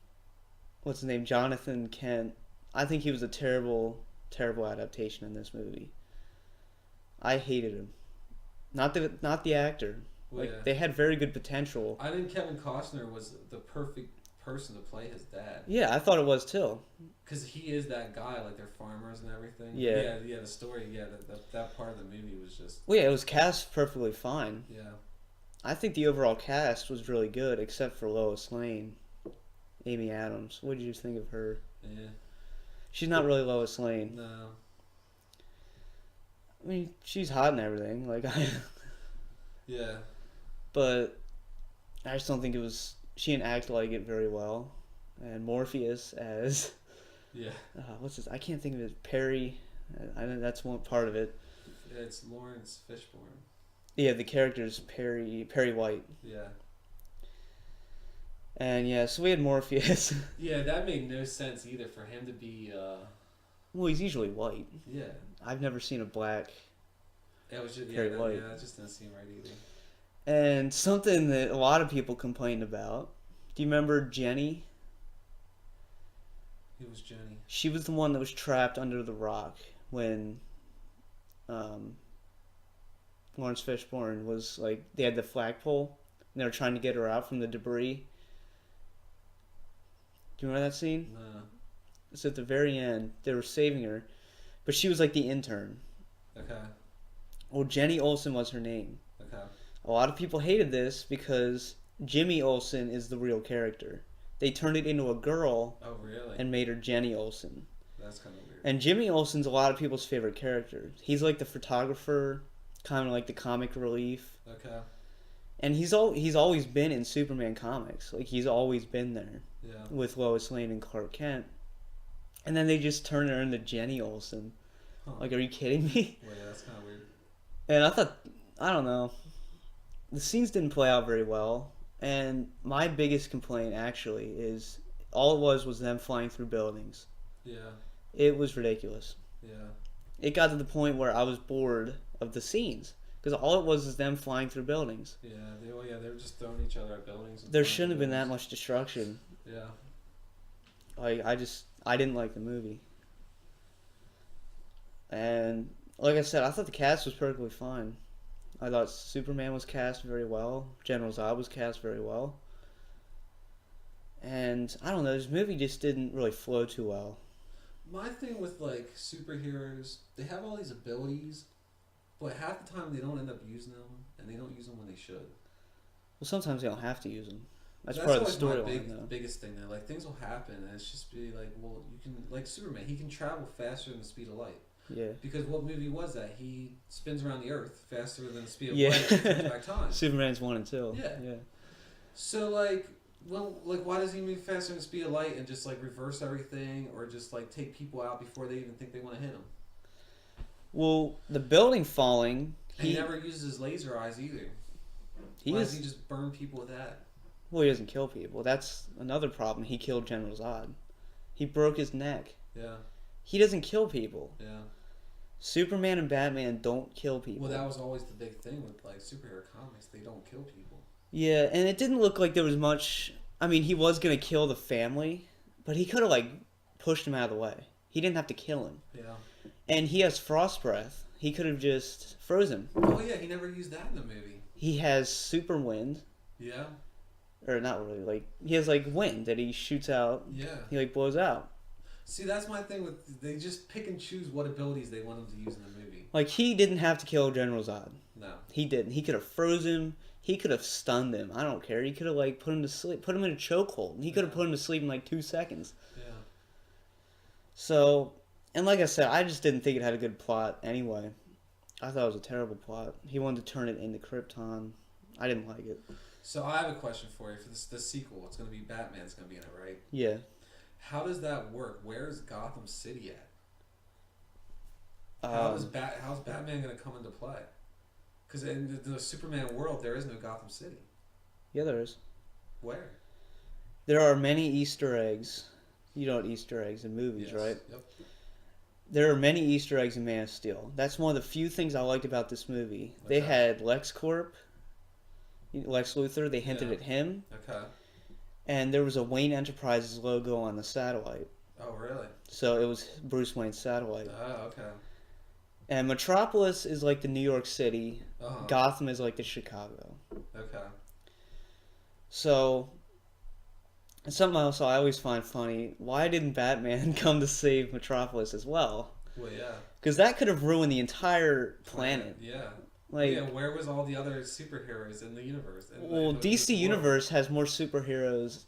what's his name? Jonathan Kent. I think he was a terrible, terrible adaptation in this movie. I hated him. Not the actor. Well, they had very good potential. I think Kevin Costner was the perfect person to play his dad. Yeah, I thought it was too. Because he is that guy, like they're farmers and everything. Yeah. The story, that part of the movie was just... Well, yeah, it was cast perfectly fine. Yeah. I think the overall cast was really good, except for Lois Lane. Amy Adams. What did you think of her? Yeah. She's not really Lois Lane. No. I mean, she's hot and everything. Like, yeah. But I just don't think it was... She didn't act like it very well. and Morpheus as Yeah. what's his? I can't think of it. Perry. I know that's one part of it. It's Lawrence Fishburne. Yeah, the character's Perry White. Yeah. And yeah, so we had Morpheus. Yeah, that made no sense either for him to be. Well, he's usually white. Yeah. I've never seen a black It was just Perry White. Yeah, that just didn't seem right either. And something that a lot of people complained about. Do you remember Jenny? Who was Jenny? She was the one that was trapped under the rock when Lawrence Fishburne was like, they had the flagpole and they were trying to get her out from the debris. Do you remember that scene? No. It's at the very end. They were saving her, but she was like the intern. Okay. Well, Jenny Olsen was her name. Okay. A lot of people hated this because Jimmy Olsen is the real character. They turned it into a girl Oh, really? and made her Jenny Olsen. That's kind of weird. And Jimmy Olsen's a lot of people's favorite character. He's like the photographer, kind of like the comic relief. Okay. And he's always been in Superman comics. Like, he's always been there Yeah. with Lois Lane and Clark Kent. And then they just turned her into Jenny Olsen. Huh. Like, are you kidding me? Well, yeah, that's kind of weird. And I don't know. The scenes didn't play out very well. And my biggest complaint, actually, is all it was them flying through buildings. Yeah. It was ridiculous. Yeah. It got to the point where I was bored of the scenes. Because all it was is them flying through buildings. Yeah. They were just throwing each other at buildings. And There flying shouldn't have been that buildings. much destruction. Yeah. Like, I didn't like the movie. And like I said, I thought the cast was perfectly fine. I thought Superman was cast very well. General Zod was cast very well. And I don't know, this movie just didn't really flow too well. My thing with like superheroes, they have all these abilities, but half the time they don't end up using them, and they don't use them when they should. Well, sometimes they don't have to use them. That's part of the always my storyline, though. biggest thing though. Like things will happen, and it's just be like, well, you can like Superman. He can travel faster than the speed of light. Yeah. Because what movie was that? He spins around the Earth faster than the speed of Yeah. light and turns back time. Superman's 1 and 2. Yeah. Yeah. So like, well, like why does he move faster than the speed of light and just like reverse everything, or just like take people out before they even think they want to hit him? Well, the building falling, And he never uses his laser eyes either. Why does he just burn people with that? Well, he doesn't kill people. That's another problem. He killed General Zod. He broke his neck. Yeah. He doesn't kill people. Yeah. Superman and Batman don't kill people. Well, that was always the big thing with like superhero comics. They don't kill people. Yeah, and it didn't look like there was much. I mean, he was gonna kill the family, but he could have like pushed him out of the way. He didn't have to kill him. Yeah. And he has frost breath. He could have just frozen. Oh yeah, he never used that in the movie. He has super wind, Yeah. or not really. Like, he has like wind that he shoots out. Yeah. He like blows out. See, that's my thing with they just pick and choose what abilities they want him to use in the movie. Like, he didn't have to kill General Zod. No. He didn't. He could have frozen him. He could have stunned him. I don't care. He could have like put him to sleep, put him in a chokehold. He could have put him to sleep in like 2 seconds. Yeah. So, and like I said, I just didn't think it had a good plot anyway. I thought it was a terrible plot. He wanted to turn it into Krypton. I didn't like it. So I have a question for you for the sequel. It's going to be Batman's going to be in it, right? Yeah. How does that work? Where is Gotham City at? How's Batman going to come into play? Because in the Superman world, there is no Gotham City. Yeah, there is. Where? There are many Easter eggs. You know what Easter eggs in movies, Yes. right? Yep. There are many Easter eggs in Man of Steel. That's one of the few things I liked about this movie. They Okay. had LexCorp, Lex Luthor. They hinted Yeah. at him. Okay. And there was a Wayne Enterprises logo on the satellite. Oh, really? So it was Bruce Wayne's satellite. Oh, okay. And Metropolis is like the New York City. Uh-huh. Gotham is like the Chicago. Okay. So, and something else I always find funny, why didn't Batman come to save Metropolis as well? Well, yeah. Because that could have ruined the entire planet. Yeah. Like, Yeah, where was all the other superheroes in the universe? well, DC Universe has more superheroes,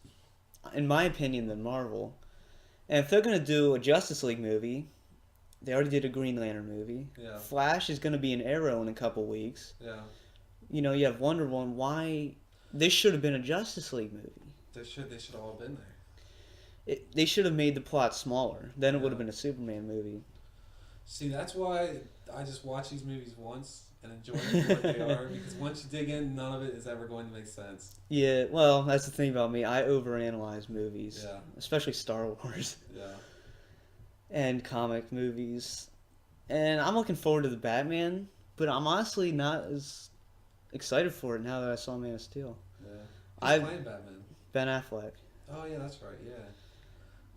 in my opinion, than Marvel. And if they're going to do a Justice League movie, they already did a Green Lantern movie. Yeah. Flash is going to be an Arrow in a couple weeks. Yeah. You know, you have Wonder Woman. Why? This should have been a Justice League movie. They should all have been there. They should have made the plot smaller. Then it would Yeah. have been a Superman movie. See, that's why I just watch these movies once and enjoy them for what they are. Because once you dig in, none of it is ever going to make sense. Yeah, well, that's the thing about me. I overanalyze movies, Yeah. especially Star Wars Yeah. and comic movies. And I'm looking forward to the Batman, but I'm honestly not as excited for it now that I saw Man of Steel. Yeah. I Who's playing Batman? Ben Affleck, Oh yeah, that's right. Yeah.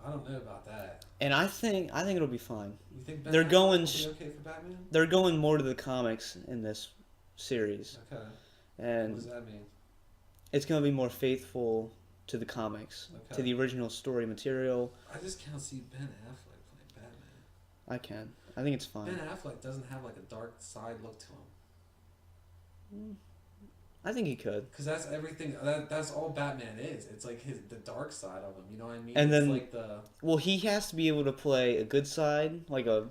I don't know about that. and I think it'll be fine. You think Ben They're Affleck going will be okay for Batman? They're going more to the comics in this series, Okay. What and does that mean? it's going to be more faithful to the comics, Okay. to the original story material. I just can't see Ben Affleck playing Batman. I can. I think it's fine. Ben Affleck doesn't have like a dark side look to him. I think he could. Because that's everything. That's all Batman is. It's like the dark side of him. You know what I mean? And it's then- like the Well, he has to be able to play a good side, like a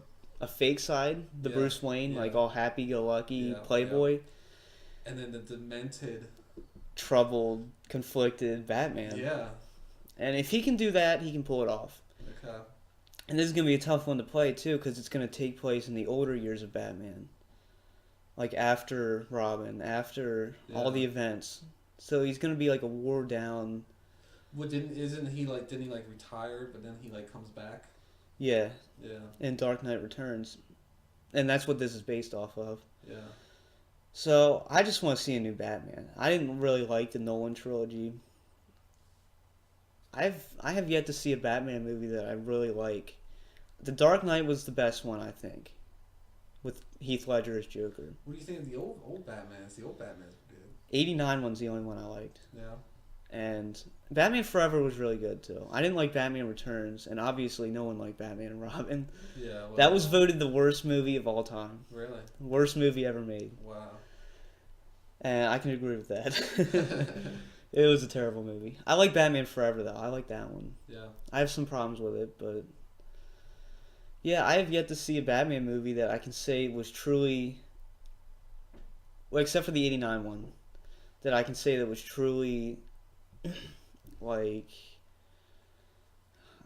fake side, the Yeah, Bruce Wayne, yeah. like all happy-go-lucky Yeah, playboy, and then the demented. troubled, conflicted Batman. Yeah. And if he can do that, he can pull it off. Okay. And this is going to be a tough one to play, too, because it's going to take place in the older years of Batman. Like after Robin, after all Yeah. the events. So he's going to be like a wore down. What didn't he retire, but then he like comes back? Yeah, Yeah. in Dark Knight Returns. And that's what this is based off of. Yeah. So I just want to see a new Batman. I didn't really like the Nolan trilogy. I have yet to see a Batman movie that I really like. The Dark Knight was the best one, I think, with Heath Ledger as Joker. What do you think of the old Batmans? The old Batmans were good. 89 one's the only one I liked. Yeah. And Batman Forever was really good too. I didn't like Batman Returns, and obviously no one liked Batman and Robin. Yeah. Well, That was voted the worst movie of all time. Really? Worst movie ever made. Wow. And I can agree with that. It was a terrible movie. I like Batman Forever though. I like that one. Yeah. I have some problems with it, but yeah, I have yet to see a Batman movie that I can say was truly, well, except for the 89 one, that I can say that was truly like,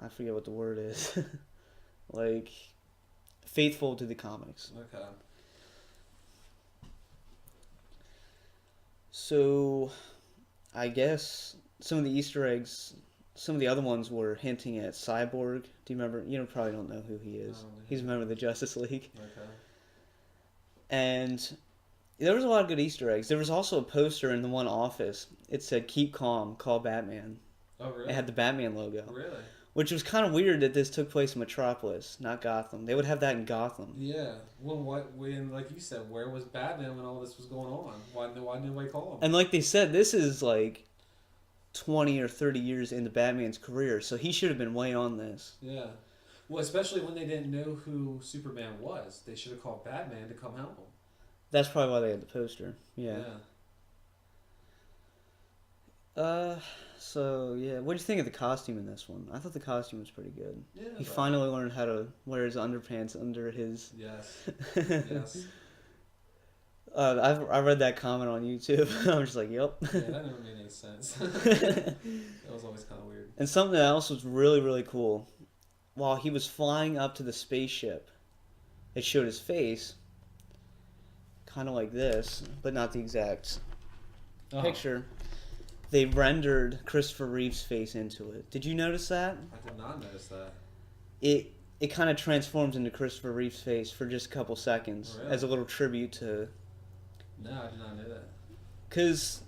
I forget what the word is. Like faithful to the comics. Okay. So I guess some of the Easter eggs, some of the other ones were hinting at Cyborg. Do you remember? You probably don't know who he is. No. He's a member of the Justice League. Okay. And there was a lot of good Easter eggs. There was also a poster in the one office. It said, "Keep calm, call Batman." Oh really? It had the Batman logo. Really? Which was kind of weird that this took place in Metropolis, not Gotham. They would have that in Gotham. Yeah. Well, when like you said, where was Batman when all this was going on? Why didn't nobody call him? And like they said, this is like 20 or 30 years into Batman's career, so he should have been way on this. Yeah. Well, especially when they didn't know who Superman was, they should have called Batman to come help him. That's probably why they had the poster. Yeah. So yeah, what do you think of the costume in this one? I thought the costume was pretty good. Yeah. He but- finally learned how to wear his underpants under his. Yes. Yes. I read that comment on YouTube. I'm just like, yep. Yeah, that never made any sense. That was always kind of weird. And something else was really, really cool. While he was flying up to the spaceship, it showed his face, kind of like this, but not the exact Oh, picture. They rendered Christopher Reeve's face into it. Did you notice that? I did not notice that. It kind of transforms into Christopher Reeve's face for just a couple seconds Really? as a little tribute to... No, I did not know that. Because,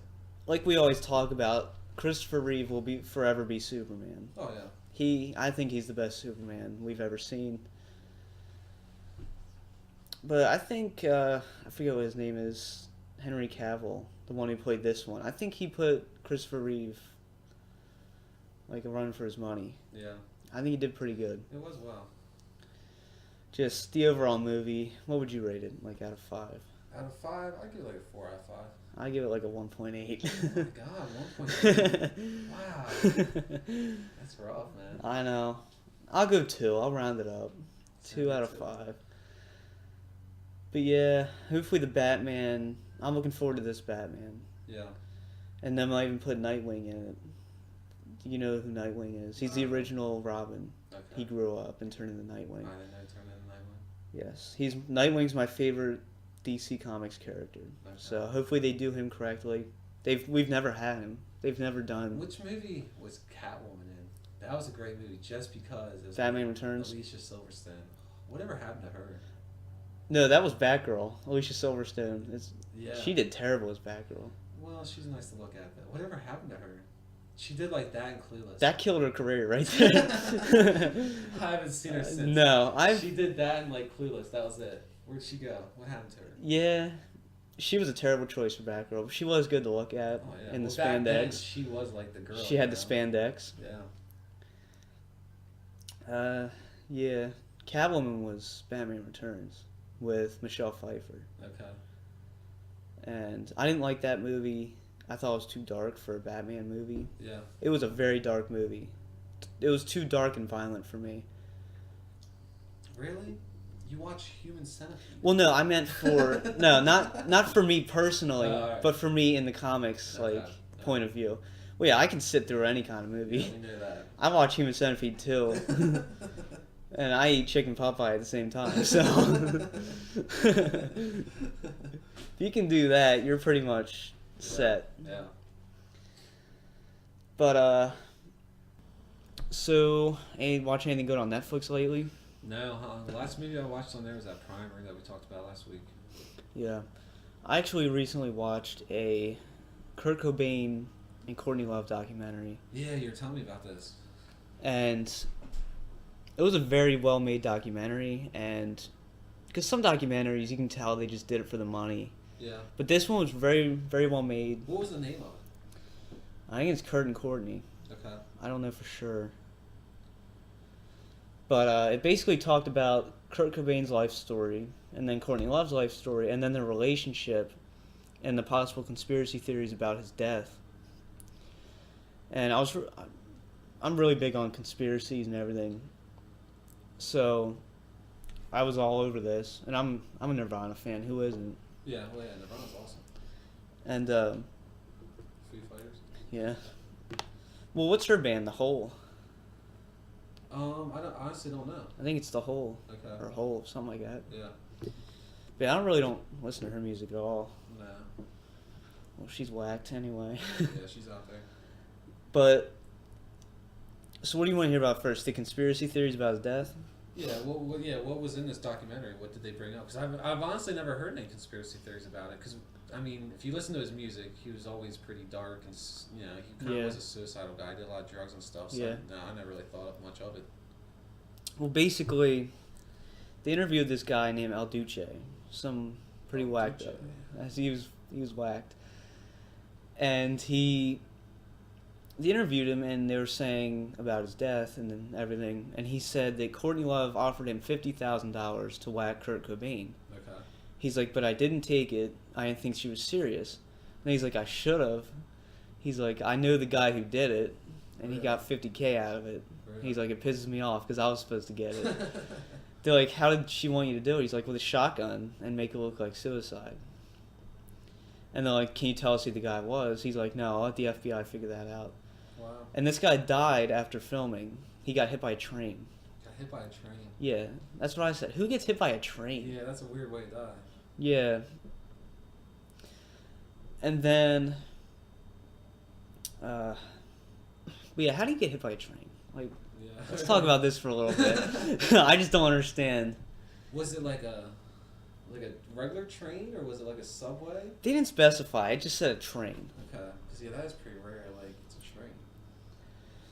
like we always talk about, Christopher Reeve will forever be Superman. Oh yeah. I think he's the best Superman we've ever seen. But I think, I forget what his name is, Henry Cavill, the one who played this one. I think he put Christopher Reeve like a run for his money. Yeah. I think he did pretty good. It was well. Just the overall movie, what would you rate it? Like out of 5? Out of 5, I'd give it like a 4 out of 5. I give it like a 1.8. Oh my god, 1.8. Wow. That's rough, man. I know. I'll go 2. I'll round it up. 2 Yeah, out of too. 5. But yeah, hopefully the Batman. I'm looking forward to this Batman. Yeah. And then I even put Nightwing in it. you know who Nightwing is. He's the original Robin. Okay. He grew up and turned into Nightwing. I didn't know he turned into Nightwing. Yes, Nightwing's my favorite DC Comics character. Okay. So hopefully they do him correctly. We've never had him. They've never done. Which movie was Catwoman in? That was a great movie just because it was Batman Returns. Alicia Silverstone. Whatever happened to her? No, that was Batgirl. Alicia Silverstone. Yeah. She did terrible as Batgirl. Well, she's nice to look at, though. Whatever happened to her? She did like that in Clueless. That killed her career right there. I haven't seen her since. No, She did that in like Clueless. That was it. Where'd she go? What happened to her? Yeah, she was a terrible choice for Batgirl, but she was good to look at in the back spandex. then, she was like the girl. She had the spandex. Yeah. Yeah. Catwoman was Batman Returns with Michelle Pfeiffer. Okay. And I didn't like that movie. I thought it was too dark for a Batman movie. Yeah. It was a very dark movie. It was too dark and violent for me. Really? You watch Human Centipede? Well, no, I meant for no, not for me personally, right. but for me in the comics point of view. Well, yeah, I can sit through any kind of movie. Yeah, we know that. I watch Human Centipede too, and I eat chicken pot pie at the same time. So if you can do that, you're pretty much set. Yeah. But so watch anything good on Netflix lately? No, the last movie I watched on there was that Primer that we talked about last week. Yeah. I actually recently watched a Kurt Cobain and Courtney Love documentary. Yeah, you were telling me about this. And it was a very well-made documentary, and because some documentaries, you can tell they just did it for the money. Yeah. But this one was very, very well made. What was the name of it? I think it's Kurt and Courtney. Okay. I don't know for sure. But it basically talked about Kurt Cobain's life story, and then Courtney Love's life story, and then their relationship, and the possible conspiracy theories about his death. And I'm really big on conspiracies and everything, so I was all over this. And I'm a Nirvana fan. Who isn't? Yeah, well, yeah, Nirvana's awesome. And Foo Fighters. yeah. Well, what's her band? The Hole. I honestly don't know. I think it's The Hole. Okay. Or Hole, something like that. Yeah. But I don't listen to her music at all. No. Well, she's whacked anyway. Yeah, she's out there. But, so what do you want to hear about first? The conspiracy theories about his death? Yeah, what was in this documentary? What did they bring up? Because I've honestly never heard any conspiracy theories about it. Because, I mean, if you listen to his music, he was always pretty dark and, you know, he kind of was a suicidal guy. He did a lot of drugs and stuff. So, no, I never really thought much of it. Well, basically, they interviewed this guy named El Duce. Some pretty whacked. He was whacked. And they interviewed him, and they were saying about his death and then everything, and he said that Courtney Love offered him $50,000 to whack Kurt Cobain. Okay. He's like, but I didn't take it. I didn't think she was serious. And he's like, I should have. He's like, I know the guy who did it, and he got $50K out of it. Really? He's like, it pisses me off because I was supposed to get it. They're like, how did she want you to do it? He's like, with a shotgun and make it look like suicide. And they're like, can you tell us who the guy was? He's like, no, I'll let the FBI figure that out. Wow. And this guy died after filming. He got hit by a train. Got hit by a train. Yeah, that's what I said. Who gets hit by a train? Yeah, that's a weird way to die. Yeah. And then, but yeah, how do you get hit by a train? Like, Yeah. let's talk about this for a little bit. I just don't understand. Was it like a regular train, or was it like a subway? They didn't specify. It just said a train. Okay. Because, yeah, that is pretty rare. Like, it's a train.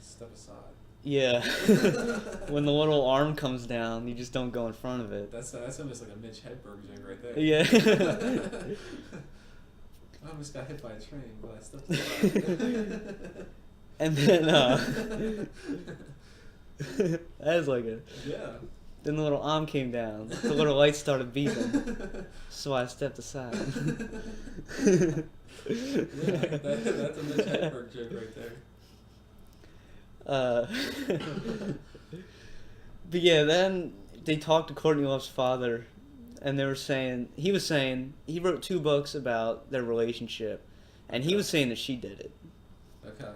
Step aside. Yeah. When the little arm comes down, you just don't go in front of it. That's almost like a Mitch Hedberg joke right there. Yeah. I almost got hit by a train, but I stepped aside. And then, that is like a... Yeah. Then the little arm came down. The little lights started beeping. So I stepped aside. Yeah, that's a Mitch Hedberg joke right there. But yeah, then they talked to Courtney Love's father, and he was saying he wrote 2 books about their relationship, and he was saying that she did it. Okay.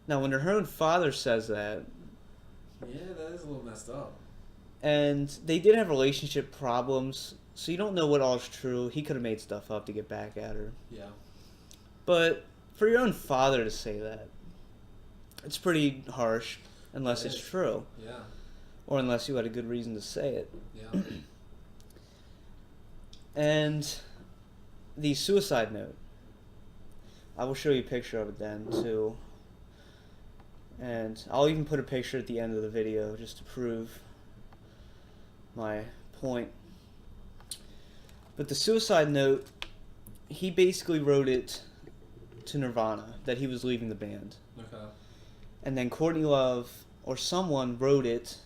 Now, when her own father says that, Yeah, that is a little messed up. and they did have relationship problems, so you don't know what all is true. He could have made stuff up to get back at her. Yeah. But for your own father to say that, it's pretty harsh, unless It it's is. true. Yeah. Or unless you had a good reason to say it. Yeah. And the suicide note. I will show you a picture of it then, too. And I'll even put a picture at the end of the video just to prove my point. But the suicide note, he basically wrote it to Nirvana, that he was leaving the band. Okay. And then Courtney Love, or someone, wrote it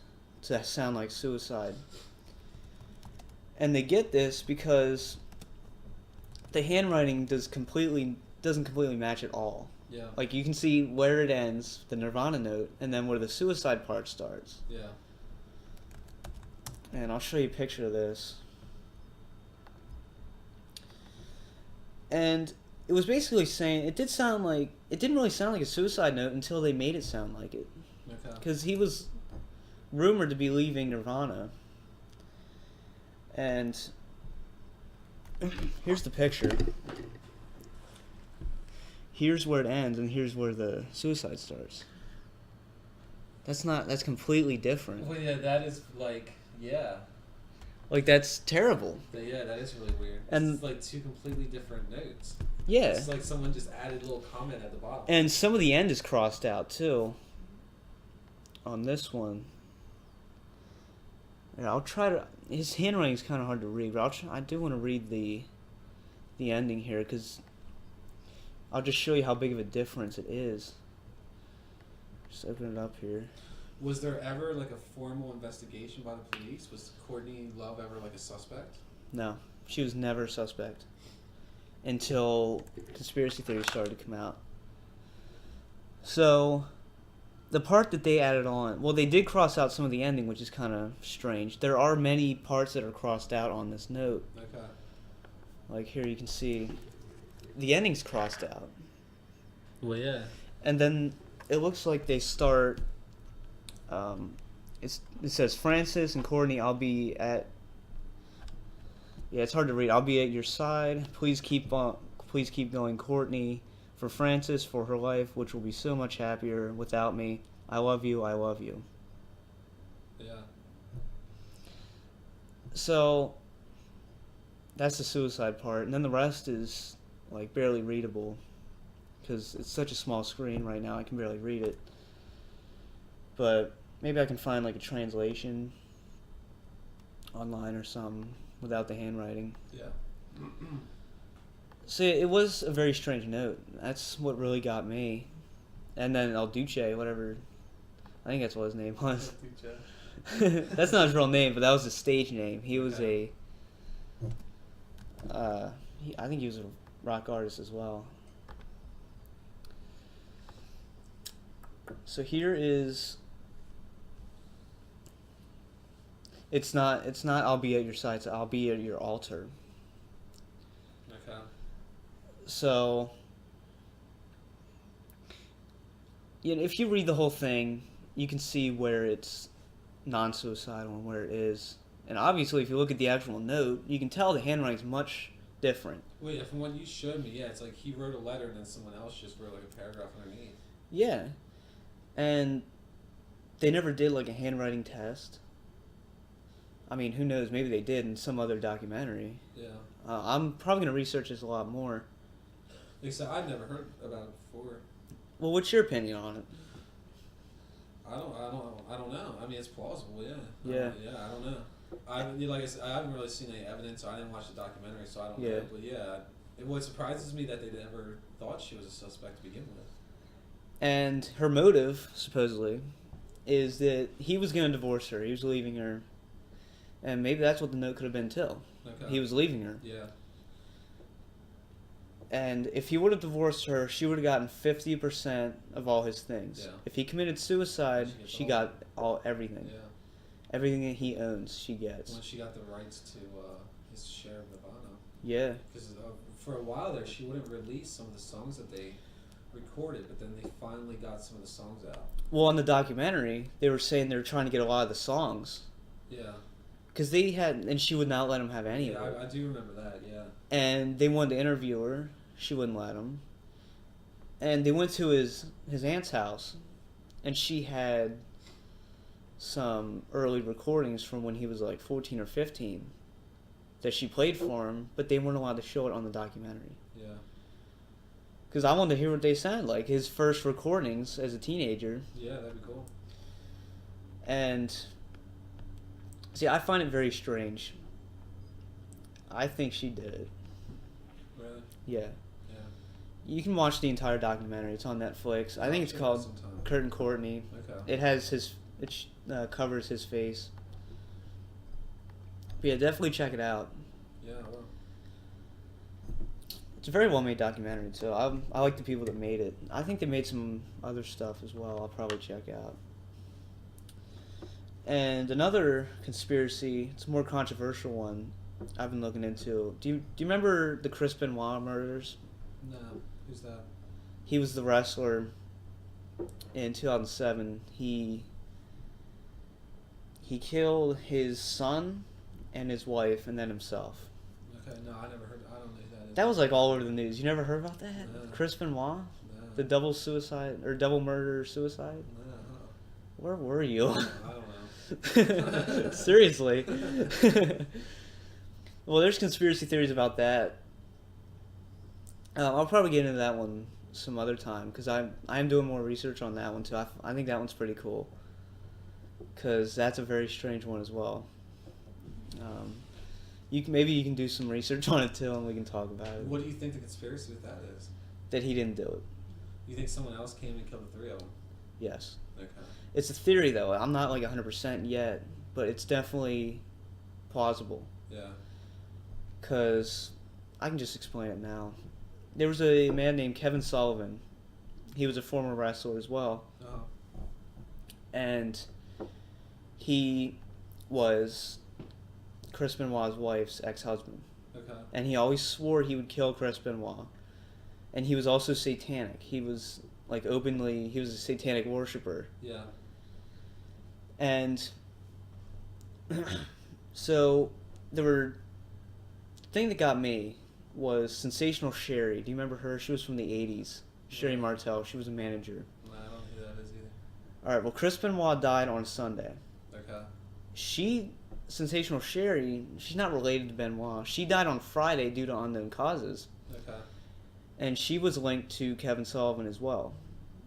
to sound like suicide. And they get this because the handwriting doesn't completely match at all. Yeah. Like, you can see where it ends, the Nirvana note, and then where the suicide part starts. Yeah. And I'll show you a picture of this. And it was basically saying, it didn't really sound like a suicide note until they made it sound like it. Okay. Because he was rumored to be leaving Nirvana. And here's the picture. Here's where it ends, and here's where the suicide starts. That's completely different. Well, yeah, that is like, yeah. Like, that's terrible. Yeah, that is really weird. And It's like two completely different notes. yeah. It's like someone just added a little comment at the bottom. And some of the end is crossed out, too. On this one. And I'll try to... His handwriting is kind of hard to read, but I do want to read the ending here, because I'll just show you how big of a difference it is. Just open it up here. Was there ever like a formal investigation by the police? Was Courtney Love ever like a suspect? No, she was never a suspect until conspiracy theories started to come out. So, the part that they added on, well, they did cross out some of the ending, which is kind of strange. There are many parts that are crossed out on this note. Okay. Like here you can see the ending's crossed out. Well, yeah. And then it looks like they start, it says, Francis and Courtney, I'll be at, yeah, it's hard to read. I'll be at your side. Please keep going, Courtney. For Francis, for her life, which will be so much happier without me. I love you, I love you. Yeah. So, that's the suicide part. And then the rest is, like, barely readable. Because it's such a small screen right now, I can barely read it. But maybe I can find, like, a translation online or something without the handwriting. Yeah. So it was a very strange note. That's what really got me. And then El Duce, whatever, I think that's what his name was. That's not his real name, but that was his stage name. He was I think he was a rock artist as well. So here is, it's not I'll be at your side, it's I'll be at your altar. Okay. So, you know, if you read the whole thing, you can see where it's non-suicidal and where it is. And obviously, if you look at the actual note, you can tell the handwriting's much different. Well, yeah, from what you showed me, yeah, it's like he wrote a letter and then someone else just wrote like a paragraph underneath. Yeah. And they never did like a handwriting test. I mean, who knows? Maybe they did in some other documentary. Yeah. I'm probably going to research this a lot more. Like I said, I've never heard about it before. Well, what's your opinion on it? I don't know. I mean, it's plausible, yeah. Yeah. I don't know. Like I said, I haven't really seen any evidence. I didn't watch the documentary, so I don't Yeah. know. But yeah, what surprises me that they never thought she was a suspect to begin with. And her motive, supposedly, is that he was going to divorce her. He was leaving her. And maybe that's what the note could have been, too. Okay. He was leaving her. Yeah. And if he would have divorced her, she would have gotten 50% of all his things. Yeah. If he committed suicide, she got everything. Yeah. Everything that he owns, she gets. When she got the rights to his share of Nirvana. Yeah. Because for a while there, she wouldn't release some of the songs that they recorded, but then they finally got some of the songs out. Well, on the documentary, they were saying they were trying to get a lot of the songs. Yeah. Because they had, and she would not let them have any of it. I do remember that, yeah. And they wanted to interview her. She wouldn't let them. And they went to his aunt's house, and she had some early recordings from when he was like 14 or 15 that she played for him, but they weren't allowed to show it on the documentary. Yeah. Because I wanted to hear what they sounded like, his first recordings as a teenager. Yeah, that'd be cool. And, see, I find it very strange. I think she did it. Really? Yeah. Yeah. You can watch the entire documentary. It's on Netflix. I think it's called Kurt and Courtney. Okay. It has his, covers his face. But yeah, definitely check it out. Yeah, I will. It's a very well made documentary, so I like the people that made it. I think they made some other stuff as well. I'll probably check out. And another conspiracy, it's a more controversial one I've been looking into. Do you remember the Chris Benoit murders? No. Who's that? He was the wrestler in 2007. He killed his son and his wife and then himself. Okay, no, I never heard. I don't know who that is. That was like all over the news. You never heard about that? No. Chris Benoit? No. The double suicide or double murder suicide? No. Where were you? I don't know. Seriously. Well, there's conspiracy theories about that. I'll probably get into that one some other time because I'm doing more research on that one too. I think that one's pretty cool because that's a very strange one as well. Maybe you can do some research on it too, and we can talk about it. What do you think the conspiracy with that is? That he didn't do it. You think someone else came and killed the three of them? Yes. Okay. It's a theory though. I'm not like 100% yet, but it's definitely plausible. Yeah. Because I can just explain it now. There was a man named Kevin Sullivan. He was a former wrestler as well. Oh. And he was Chris Benoit's wife's ex-husband. Okay. And he always swore he would kill Chris Benoit. And he was also satanic. He was like openly, he was a satanic worshiper. Yeah. And so the thing that got me was Sensational Sherry. Do you remember her? She was from the 80s. Sherry Martel. She was a manager. No, I don't know who that is either. Alright, well, Chris Benoit died on Sunday. Okay. Sensational Sherry, she's not related to Benoit. She died on Friday due to unknown causes. Okay. And she was linked to Kevin Sullivan as well.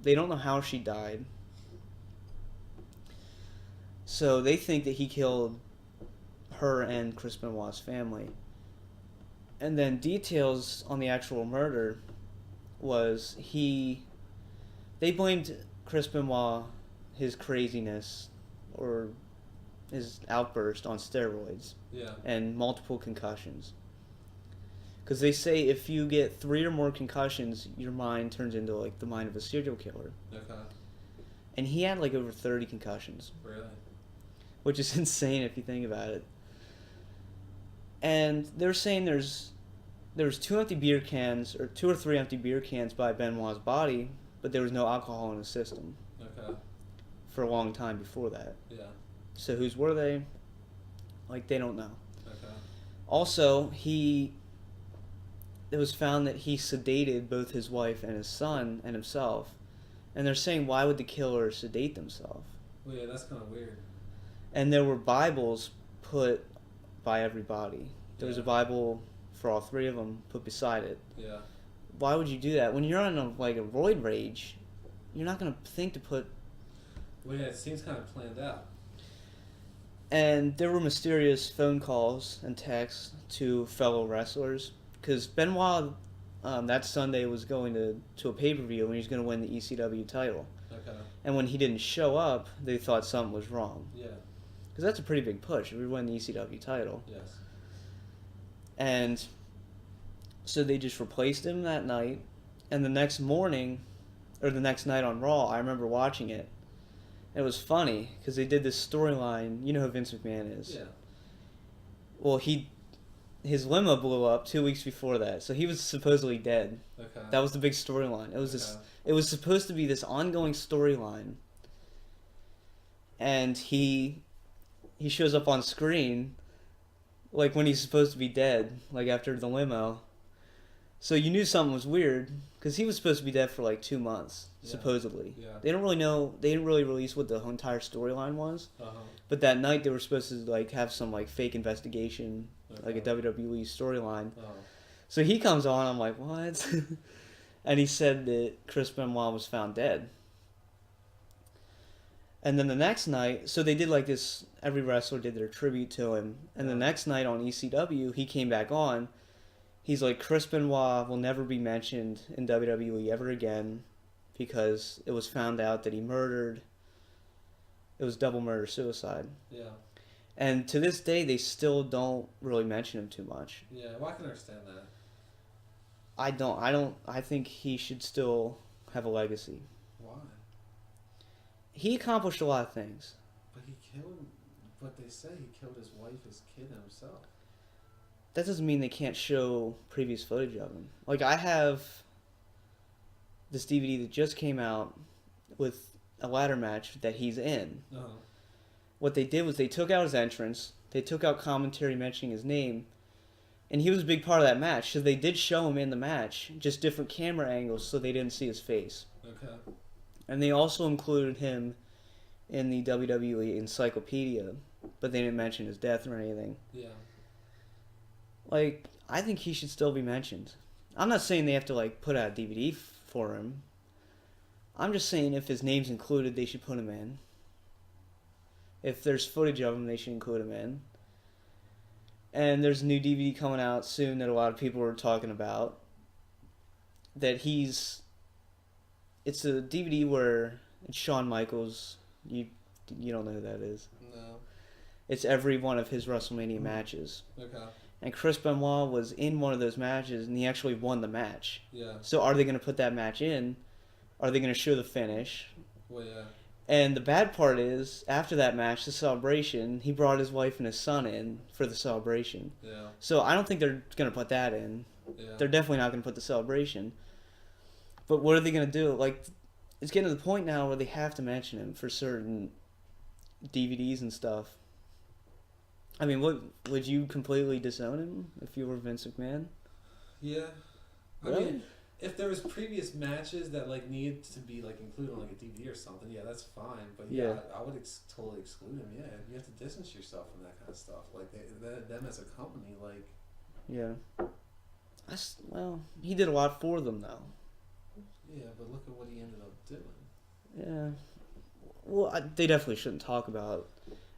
They don't know how she died. So they think that he killed her and Chris Benoit's family. And then details on the actual murder was they blamed Chris Benoit, his craziness or his outburst on steroids. Yeah. And multiple concussions. Because they say if you get 3 or more concussions, your mind turns into like the mind of a serial killer. Okay. And he had like over 30 concussions. Really? Which is insane if you think about it. And they're saying there was 2 empty beer cans, or 2 or 3 empty beer cans by Benoit's body, but there was no alcohol in his system. Okay. For a long time before that. Yeah. So whose were they? Like, they don't know. Okay. Also, it was found that he sedated both his wife and his son and himself. And they're saying, why would the killer sedate themselves? Well, yeah, that's kind of weird. And there were Bibles put by everybody. There was a Bible for all 3 of them put beside it. Yeah. Why would you do that? When you're on a roid rage, you're not going to think to put... Well, yeah, it seems kind of planned out. And there were mysterious phone calls and texts to fellow wrestlers. Because Benoit, that Sunday, was going to a pay-per-view and he was going to win the ECW title. Okay. And when he didn't show up, they thought something was wrong. Yeah. Because that's a pretty big push if we win the ECW title. Yes. And so they just replaced him that night. And the next morning, or the next night on Raw, I remember watching it. And it was funny, because they did this storyline. You know who Vince McMahon is. Yeah. Well, he his limo blew up 2 weeks before that, so he was supposedly dead. Okay. That was the big storyline. It was Okay. this. It was supposed to be this ongoing storyline, and he shows up on screen, like when he's supposed to be dead, like after the limo. So you knew something was weird because he was supposed to be dead for like 2 months, Yeah. supposedly. Yeah. They don't really know. They didn't really release what the whole entire storyline was. Uh-huh. But that night they were supposed to like have some like fake investigation, like a Okay. WWE storyline. Oh. So he comes on. I'm like, what? And he said that Chris Benoit was found dead. And then the next night, so they did like this. Every wrestler did their tribute to him. And the Yeah. next night on ECW, he came back on. He's like, Chris Benoit will never be mentioned in WWE ever again because it was found out that he murdered. It was double murder suicide. Yeah. And to this day, they still don't really mention him too much. Yeah. Well, I can understand that. I think he should still have a legacy. Why? He accomplished a lot of things. But he killed. But they say he killed his wife, his kid, and himself. That doesn't mean they can't show previous footage of him. Like, I have this DVD that just came out with a ladder match that he's in. Uh-huh. What they did was they took out his entrance, they took out commentary mentioning his name, and he was a big part of that match. So they did show him in the match, just different camera angles so they didn't see his face. Okay. And they also included him in the WWE Encyclopedia, but they didn't mention his death or anything. Yeah. Like, I think he should still be mentioned. I'm not saying they have to, like, put out a DVD for him. I'm just saying if his name's included, they should put him in. If there's footage of him, they should include him in. And there's a new DVD coming out soon that a lot of people are talking about. That he's... It's a DVD where it's Shawn Michaels. You don't know who that is. No. It's every one of his WrestleMania matches. Okay. And Chris Benoit was in one of those matches, and he actually won the match. Yeah. So are they going to put that match in? Are they going to show the finish? Well, yeah. And the bad part is, after that match, the celebration, he brought his wife and his son in for the celebration. Yeah. So I don't think they're going to put that in. Yeah. They're definitely not going to put the celebration. But what are they going to do? Like, it's getting to the point now where they have to mention him for certain DVDs and stuff. I mean, what would you completely disown him if you were Vince McMahon? Yeah. Really? I mean, if there was previous matches that like needed to be like included on like a DVD or something, yeah, that's fine. But yeah, I would totally exclude him. Yeah, you have to distance yourself from that kind of stuff. Like them as a company, like. Yeah. Well, he did a lot for them, though. Yeah, but look at what he ended up doing. Yeah. Well, they definitely shouldn't talk about.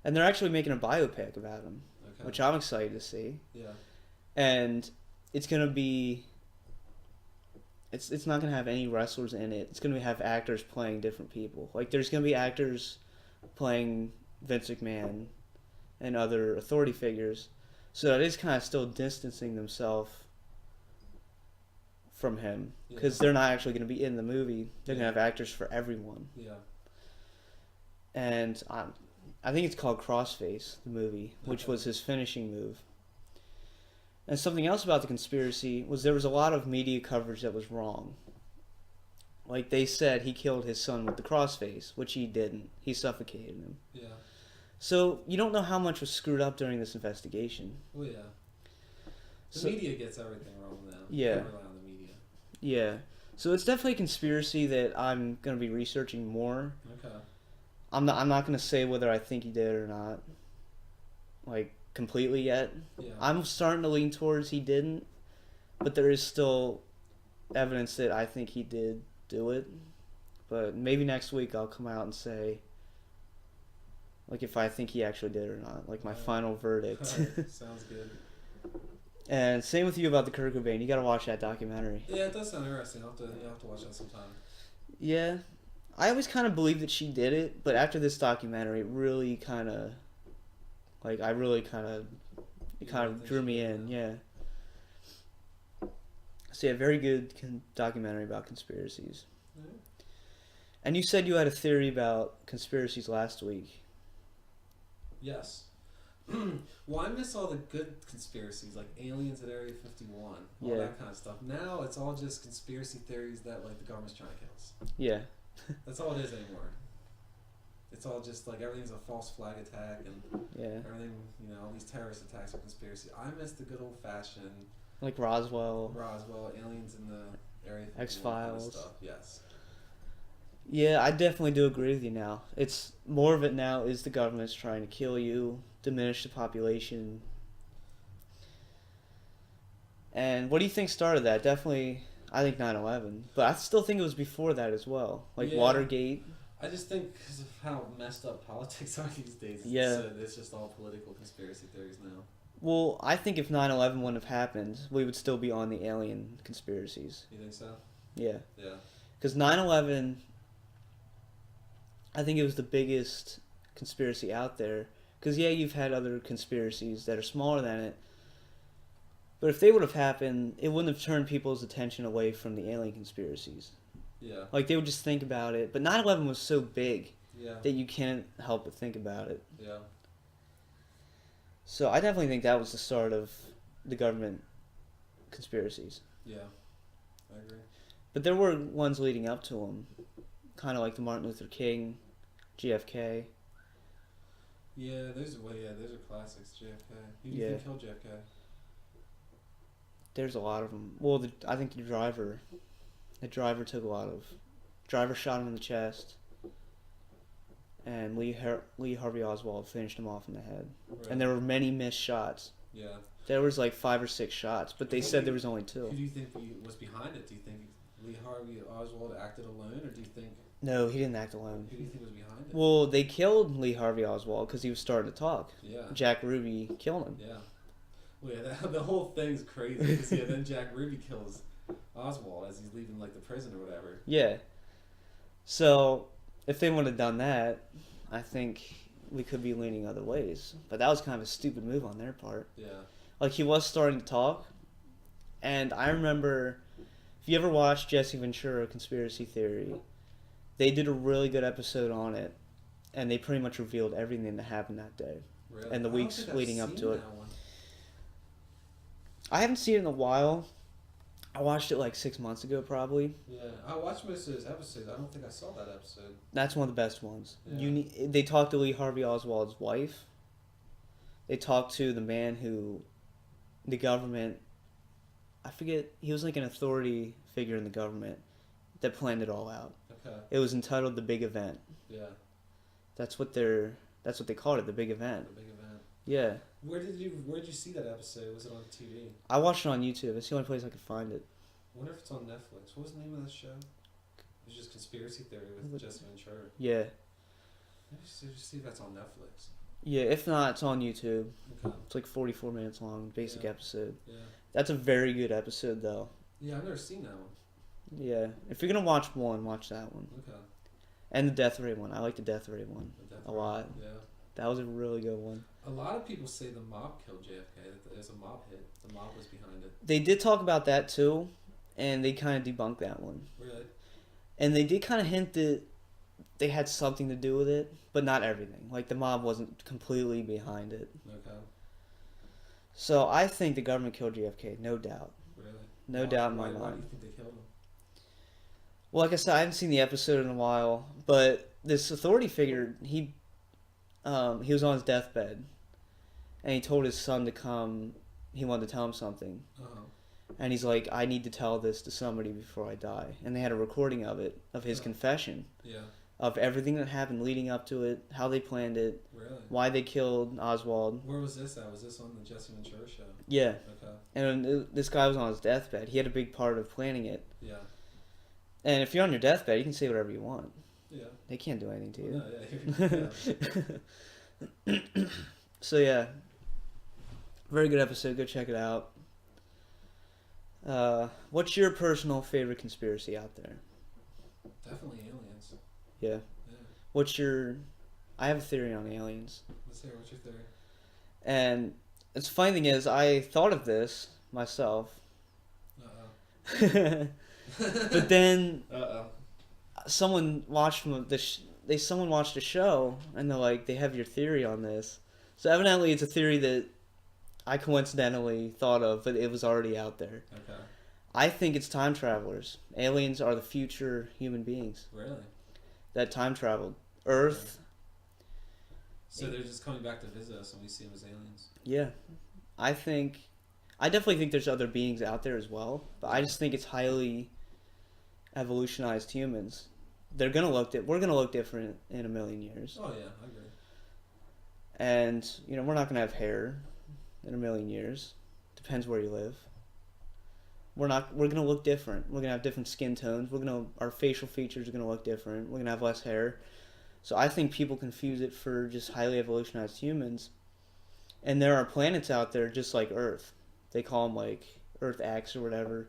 And they're actually making a biopic about him, Okay. which I'm excited to see. Yeah. And it's gonna be. It's not gonna have any wrestlers in it. It's gonna have actors playing different people. Like there's gonna be actors playing Vince McMahon and other authority figures, so that is kind of still distancing themselves from him because they're not actually gonna be in the movie. They're gonna have actors for everyone. Yeah. And I think it's called Crossface, the movie, which was his finishing move. And something else about the conspiracy was there was a lot of media coverage that was wrong. Like they said he killed his son with the crossface, which he didn't. He suffocated him. Yeah. So you don't know how much was screwed up during this investigation. Well, yeah. The So- media gets everything wrong now. Yeah. You can't rely on the media. Yeah. So it's definitely a conspiracy that I'm going to be researching more. Okay. I'm not going to say whether I think he did or not, like, completely yet. Yeah. I'm starting to lean towards he didn't, but there is still evidence that I think he did do it. But maybe next week I'll come out and say, like, if I think he actually did or not, like my final verdict. Alright, sounds good. And same with you about the Kurt Cobain. You got to watch that documentary. Yeah, it does sound interesting. You'll have to watch that sometime. Yeah, I always kind of believed that she did it, but after this documentary, it really kind of, like, it kind of drew me in. Yeah. So yeah, very good documentary about conspiracies. Yeah. And you said you had a theory about conspiracies last week. Yes. Well, I miss all the good conspiracies, like aliens at Area 51, all Yeah. that kind of stuff. Now it's all just conspiracy theories that like the government's trying to kill us. Yeah. That's all it is anymore. It's all just like everything's a false flag attack and Yeah. everything, all these terrorist attacks are conspiracy. I miss the good old fashioned Like Roswell. aliens in the Area 51 X-Files. kind of stuff. Yes. Yeah, I definitely do agree with you now. It's more of it now is the government's trying to kill you, diminish the population. And what do you think started that? Definitely, I think 9/11. But I still think it was before that as well. Like Yeah. Watergate. I just think because of how messed up politics are these days, Yeah. it's just all political conspiracy theories now. Well, I think if 9/11 wouldn't have happened, we would still be on the alien conspiracies. You think so? Yeah. Yeah. Because 9/11, I think it was the biggest conspiracy out there. Because, yeah, you've had other conspiracies that are smaller than it. But if they would have happened, it wouldn't have turned people's attention away from the alien conspiracies. Yeah. Like, they would just think about it. But 9/11 was so big Yeah. that you can't help but think about it. Yeah. So I definitely think that was the start of the government conspiracies. Yeah. I agree. But there were ones leading up to them. Kind of like the Martin Luther King, JFK. Yeah, those are classics. JFK. Who do you Yeah. think killed JFK? There's a lot of them. Well, I think the driver took a lot of. Driver shot him in the chest. And Lee Harvey Oswald finished him off in the head. Right. And there were many missed shots. Yeah. There was like 5 or 6 shots, but they said there was only Who 2. do you think was behind it? Do you think Lee Harvey Oswald acted alone, or do you think No, he didn't act alone. who do you think was behind it? Well, they killed Lee Harvey Oswald because he was starting to talk. Yeah. Jack Ruby killed him. Yeah. Well, yeah, the whole thing's crazy. 'Cause, yeah, then Jack Ruby kills Oswald as he's leaving like the prison or whatever. Yeah. So, if they would have done that, I think we could be leaning other ways. But that was kind of a stupid move on their part. Yeah. Like, he was starting to talk, and I remember, if you ever watched Jesse Ventura Conspiracy Theory, they did a really good episode on it, and they pretty much revealed everything that happened that day. Really? And the I don't weeks think I've leading up seen to it. that one. I haven't seen it in a while. I watched it like 6 months ago, probably. Yeah, I watched most of those episodes. I don't think I saw that episode. That's one of the best ones. Yeah. They talked to Lee Harvey Oswald's wife. They talked to the man who, the government, I forget, he was like an authority figure in the government that planned it all out. Okay. It was entitled The Big Event. Yeah. That's what they called it, The Big Event. The big event. Yeah. Where did you see that episode? Was it on TV? I watched it on YouTube. It's the only place I could find it. I wonder if it's on Netflix. What was the name of that show? It was just Conspiracy Theory with Jesse Ventura. Yeah. Maybe just see if that's on Netflix. Yeah, if not, it's on YouTube. Okay. It's like 44 minutes long, basic Yeah. episode. Yeah. That's a very good episode, though. Yeah, I've never seen that one. Yeah. If you're going to watch one, watch that one. Okay. And the Death Ray one. I like the Death Ray one a lot. Yeah. That was a really good one. A lot of people say the mob killed JFK. That it was a mob hit. The mob was behind it. They did talk about that, too, and they kind of debunked that one. Really? And they did kind of hint that they had something to do with it, but not everything. Like, the mob wasn't completely behind it. Okay. So I think the government killed JFK, no doubt. Really? No doubt in my Why do mind. you think they killed him? Well, like I said, I haven't seen the episode in a while, but this authority figure, he was on his deathbed, and he told his son to come. He wanted to tell him something, Uh-huh. and he's like, "I need to tell this to somebody before I die." And they had a recording of it, of his Yeah. confession, Yeah. of everything that happened leading up to it, how they planned it, Really? why they killed Oswald. Where was this at? Was this on the Jesse Ventura show? Yeah, Okay. and this guy was on his deathbed. He had a big part of planning it. Yeah. And if you're on your deathbed, you can say whatever you want. Yeah. They can't do anything to you. No, yeah. Yeah. So yeah, very good episode. Go check it out. What's your personal favorite conspiracy out there? Definitely aliens. Yeah. Yeah. What's your? I have a theory on aliens, Let's hear what's your theory. and it's funny thing is I thought of this myself, Uh-oh. but then Uh-oh. someone watched someone watched a show and they're like, they have your theory on this. So evidently, it's a theory that I coincidentally thought of, but it was already out there. Okay. I think it's time travelers. Aliens are the future human beings Really? that time traveled. Earth, So they're just coming back to visit us and we see them as aliens. yeah. I think, I definitely think there's other beings out there as well, but I just think it's highly evolutionized humans. We're gonna look different in a million years. Oh yeah, I agree. And, we're not gonna have hair in a million years. Depends where you live. We're gonna look different. We're gonna have different skin tones. Our facial features are gonna look different. We're gonna have less hair. So I think people confuse it for just highly evolutionized humans. And there are planets out there just like Earth. They call them like Earth X or whatever,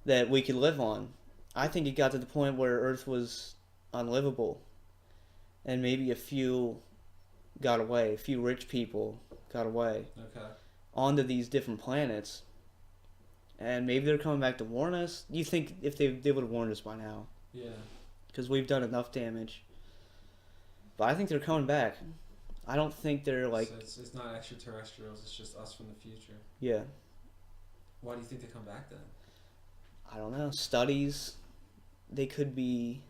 that we could live on. I think it got to the point where Earth was unlivable. And maybe a few got away. A few rich people got away. Okay. Onto these different planets. And maybe they're coming back to warn us. You think if they would have warned us by now? Yeah. Because we've done enough damage. But I think they're coming back. I don't think they're like... So it's not extraterrestrials, it's just us from the future. Yeah. Why do you think they come back then? I don't know. Studies. They could be...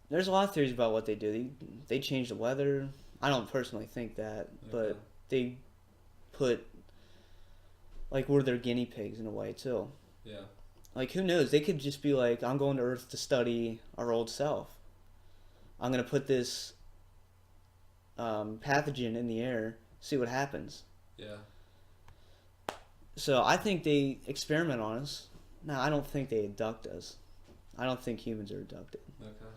There's a lot of theories about what they do. They change the weather. I don't personally think that. Okay. But they put... Like, we're their guinea pigs in a way, too. Yeah. Like, who knows? They could just be like, I'm going to Earth to study our old self. I'm going to put this pathogen in the air, see what happens. Yeah. So I think they experiment on us. No, I don't think they abduct us. I don't think humans are abducted. Okay.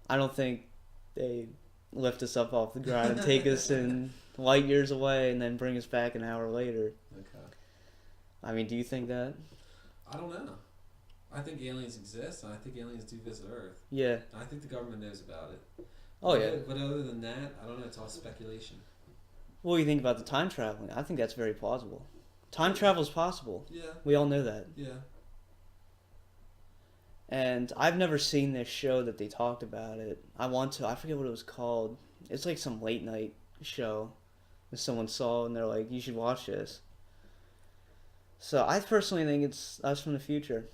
I don't think they lift us up off the ground and take us in light years away and then bring us back an hour later. Okay. I mean, do you think that? I don't know. I think aliens exist, and I think aliens do visit Earth. Yeah. I think the government knows about it. Oh, yeah. But other than that, I don't know. It's all speculation. What do you think about the time traveling? I think that's very plausible. Time travel is possible. Yeah. We all know that. Yeah. And I've never seen this show that they talked about it. I want to. I forget what it was called. It's like some late night show that someone saw and they're like, you should watch this. So I personally think it's us from the future.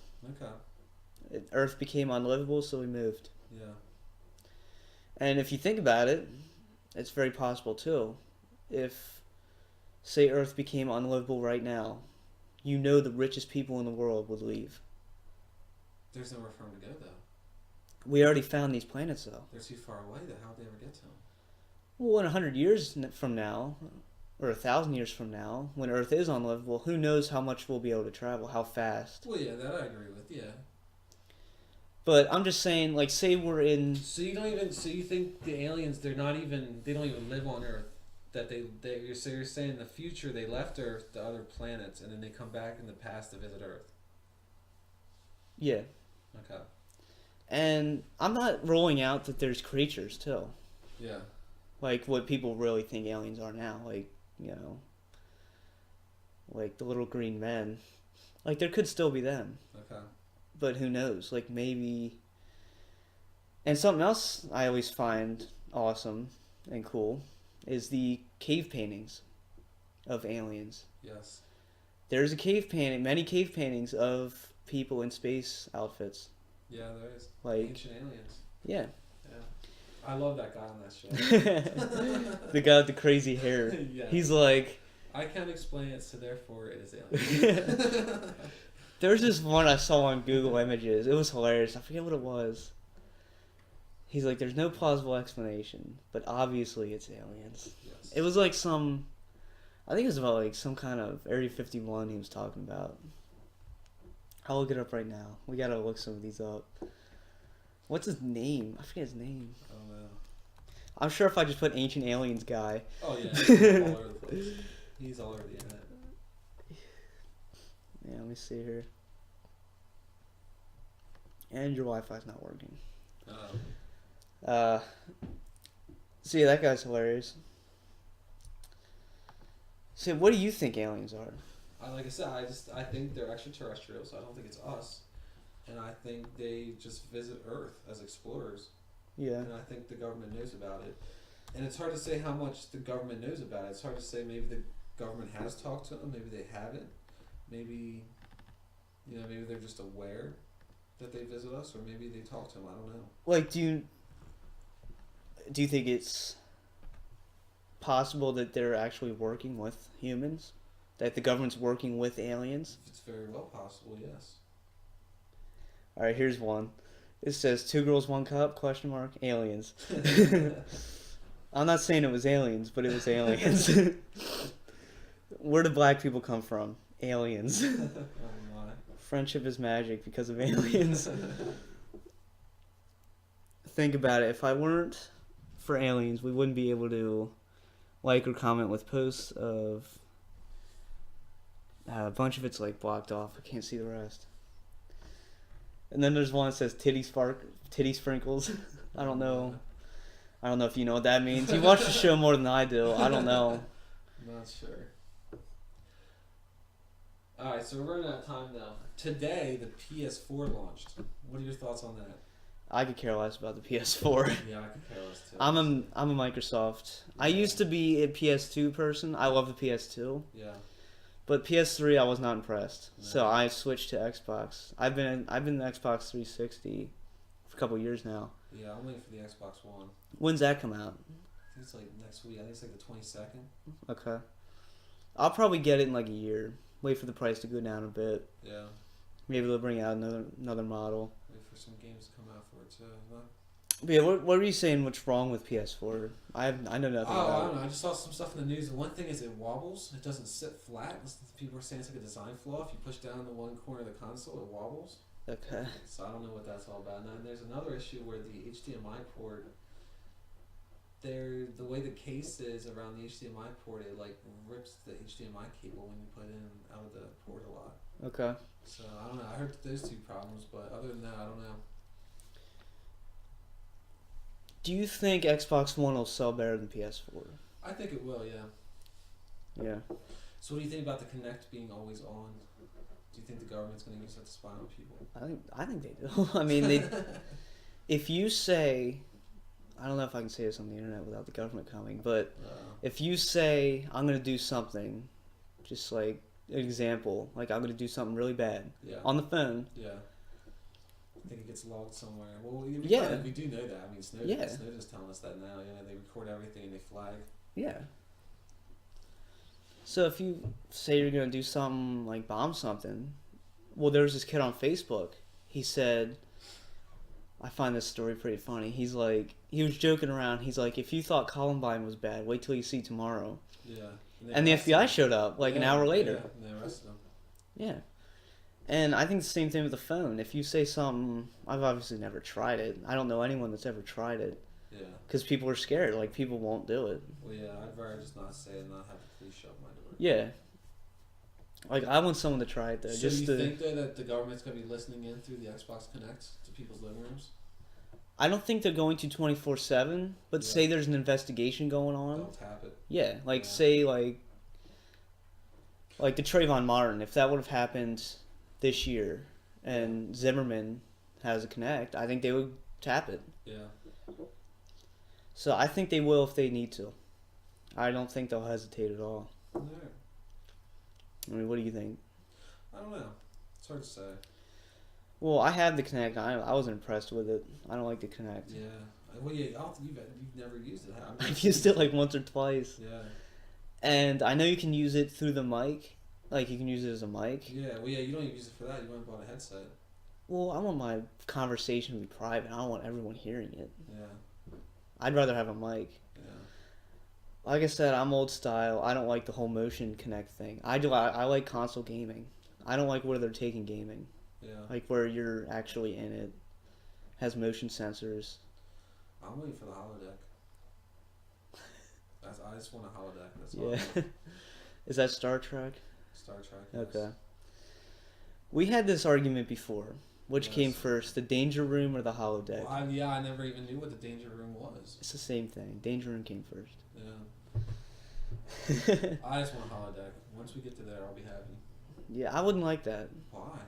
Okay. Earth became unlivable, so we moved. Yeah. And if you think about it, it's very possible too. If, say, Earth became unlivable right now, the richest people in the world would leave. There's nowhere for them to go, though. We already found these planets, though. They're too far away, though. How'd they ever get to them? Well, in 100 years from now, or 1,000 years from now, when Earth is unlivable, who knows how much we'll be able to travel, how fast. Well, yeah, that I agree with, yeah. But I'm just saying, like, say we're in... So you think the aliens, they don't even live on Earth? That you're saying in the future they left Earth to other planets and then they come back in the past to visit Earth? Yeah. Okay. And I'm not ruling out that there's creatures, too. Yeah. Like, what people really think aliens are now. Like, like the little green men. Like, there could still be them. Okay. But who knows? Like, maybe... And something else I always find awesome and cool is the cave paintings of aliens. Yes. There's many cave paintings of people in space outfits. Yeah, there is. Like, ancient aliens. Yeah. Yeah. I love that guy on that show. The guy with the crazy hair. Yeah. He's like... I can't explain it, so therefore it is aliens. There's this one I saw on Google Images. It was hilarious. I forget what it was. He's like, there's no plausible explanation, but obviously it's aliens. Yes. It was like I think it was about like some kind of Area 51 he was talking about. I'll look it up right now. We gotta look some of these up. What's his name? I forget his name. I don't know. I'm sure if I just put Ancient Aliens guy. Oh yeah, he's all over the place. He's all over the internet. Yeah, let me see here. And your Wi-Fi's not working. So yeah, that guy's hilarious. So what do you think aliens are? Like I said, I think they're extraterrestrials. I don't think it's us, and I think they just visit Earth as explorers. Yeah. And I think the government knows about it. And it's hard to say how much the government knows about it. It's hard to say maybe the government has talked to them, maybe they haven't. Maybe, maybe they're just aware that they visit us, or maybe they talk to them. I don't know. Like, do you think it's possible that they're actually working with humans? That the government's working with aliens? It's very well possible, yes. Alright, here's one. It says, 2 girls, 1 cup, question mark, aliens. I'm not saying it was aliens, but it was aliens. Where do black people come from? Aliens. Oh my. Friendship is magic because of aliens. Think about it. If I weren't for aliens, we wouldn't be able to like or comment with posts of a bunch of it's like blocked off. I can't see the rest. And then there's one that says titty sprinkles. I don't know if you know what that means. You watch the show more than I do. I don't know. Not sure. Alright, so we're running out of time now. Today, the PS4 launched. What are your thoughts on that? I could care less about the PS4. Yeah, I could care less too. I'm a Microsoft. I used to be a PS2 person. I love the PS2. Yeah. But PS3, I was not impressed. No. So I switched to Xbox. I've been in Xbox 360 for a couple years now. Yeah, I'm waiting for the Xbox One. When's that come out? I think it's like next week. I think it's like the 22nd. Okay. I'll probably get it in like a year. Wait for the price to go down a bit. Yeah. Maybe they'll bring out another model. Wait for some games to come out for it too. But yeah, what were you saying? What's wrong with PS4? I know nothing I about don't know. I just saw some stuff in the news. The one thing is it wobbles. It doesn't sit flat. People are saying it's like a design flaw. If you push down the one corner of the console, it wobbles. it. Okay. So I don't know what that's all about. And then there's another issue where the HDMI port, the way the case is around the HDMI port, it like rips the HDMI cable when you put it in and out of the port a lot. Okay. So I don't know. I heard those 2 problems, but other than that, I don't know. Do you think Xbox One will sell better than PS4? I think it will, yeah. Yeah. So what do you think about the Kinect being always on? Do you think the government's going to use that to spy on people? I think they do. I mean, if you say, I don't know if I can say this on the internet without the government coming, but if you say I'm going to do something, just like an example, like I'm going to do something really bad on the phone. Yeah. I think it gets logged somewhere. Well, we do know that. I mean, Snowden's telling us that now. They record everything and they flag. Yeah. So if you say you're going to do something like bomb something, well, there was this kid on Facebook. He said, I find this story pretty funny. He's like, he was joking around. He's like, if you thought Columbine was bad, wait till you see tomorrow. Yeah. And the FBI showed up like an hour later. Yeah, and they arrested him. Yeah. And I think the same thing with the phone. If you say something, I've obviously never tried it. I don't know anyone that's ever tried it. Yeah. Because people are scared. Like, people won't do it. Well, yeah, I'd rather just not say it and not have the police show up my door. Yeah. Like, I want someone to try it, though. So just you think, though, that the government's going to be listening in through the Xbox Connect to people's living rooms? I don't think they're going to 24/7, but say there's an investigation going on. They'll tap it. Yeah, like, say, like the Trayvon Martin, if that would have happened this year and Zimmerman has a Connect, I think they would tap it. Yeah. So I think they will if they need to. I don't think they'll hesitate at all. Yeah. I mean, what do you think? I don't know. It's hard to say. Well, I have the Connect. I wasn't impressed with it. I don't like the Connect. Yeah. Well, yeah, you've never used it. I've used it like once or twice. Yeah. And I know you can use it through the mic. Like, you can use it as a mic. Yeah, well, yeah, you don't even use it for that. You went and bought a headset. Well, I want my conversation to be private. I don't want everyone hearing it. Yeah. I'd rather have a mic. Yeah. Like I said, I'm old style. I don't like the whole motion connect thing. I like console gaming. I don't like where they're taking gaming. Yeah. Like where you're actually in it. Has motion sensors. I'm waiting for the holodeck. I just want a holodeck. That's all. Yeah. Is that Star Trek? Star Trek. Yes. Okay. We had this argument before. Which came first, the danger room or the holodeck? Well, I never even knew what the danger room was. It's the same thing. Danger room came first. Yeah. I just want a holodeck. Once we get to there, I'll be happy. Yeah, I wouldn't like that. Why?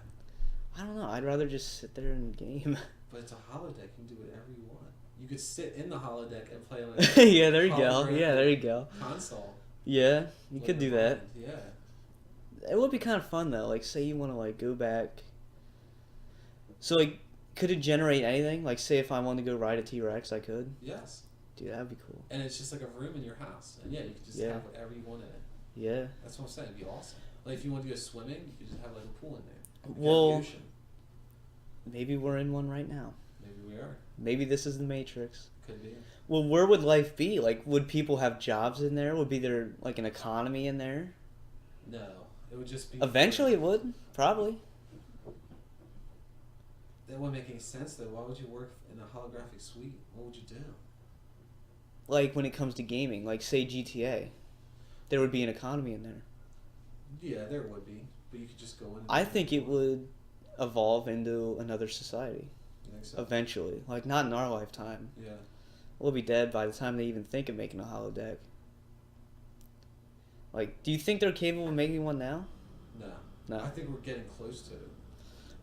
I don't know. I'd rather just sit there and game. But it's a holodeck. You can do whatever you want. You could sit in the holodeck and play on Yeah, there you go. hologram Yeah, there you go. console. Yeah, you With could the do that. mind. Yeah. It would be kind of fun though. Like, say you want to like go back. So like, could it generate anything? Like, say if I wanted to go ride a T-Rex, I could. Yes. Dude, that'd be cool. And it's just like a room in your house, and yeah, you could just Yeah. have whatever you want in it. Yeah. That's what I'm saying. It'd be awesome. Like if you want to go swimming, you could just have like a pool in there. You could have the Well, ocean. maybe we're in one right now. Maybe we are. Maybe this is the Matrix. Could be. Well, where would life be? Like, would people have jobs in there? Would be there like an economy in there? No, it would just be. Eventually, it would. Probably. That wouldn't make any sense though. Why would you work in a holographic suite? What would you do? Like when it comes to gaming, like say GTA, there would be an economy in there. Yeah, there would be, but you could just go in. And I think it would evolve into another society You think so? eventually. Like not in our lifetime. Yeah. We'll be dead by the time they even think of making a holodeck. Like, do you think they're capable of making one now? No. No. I think we're getting close to it.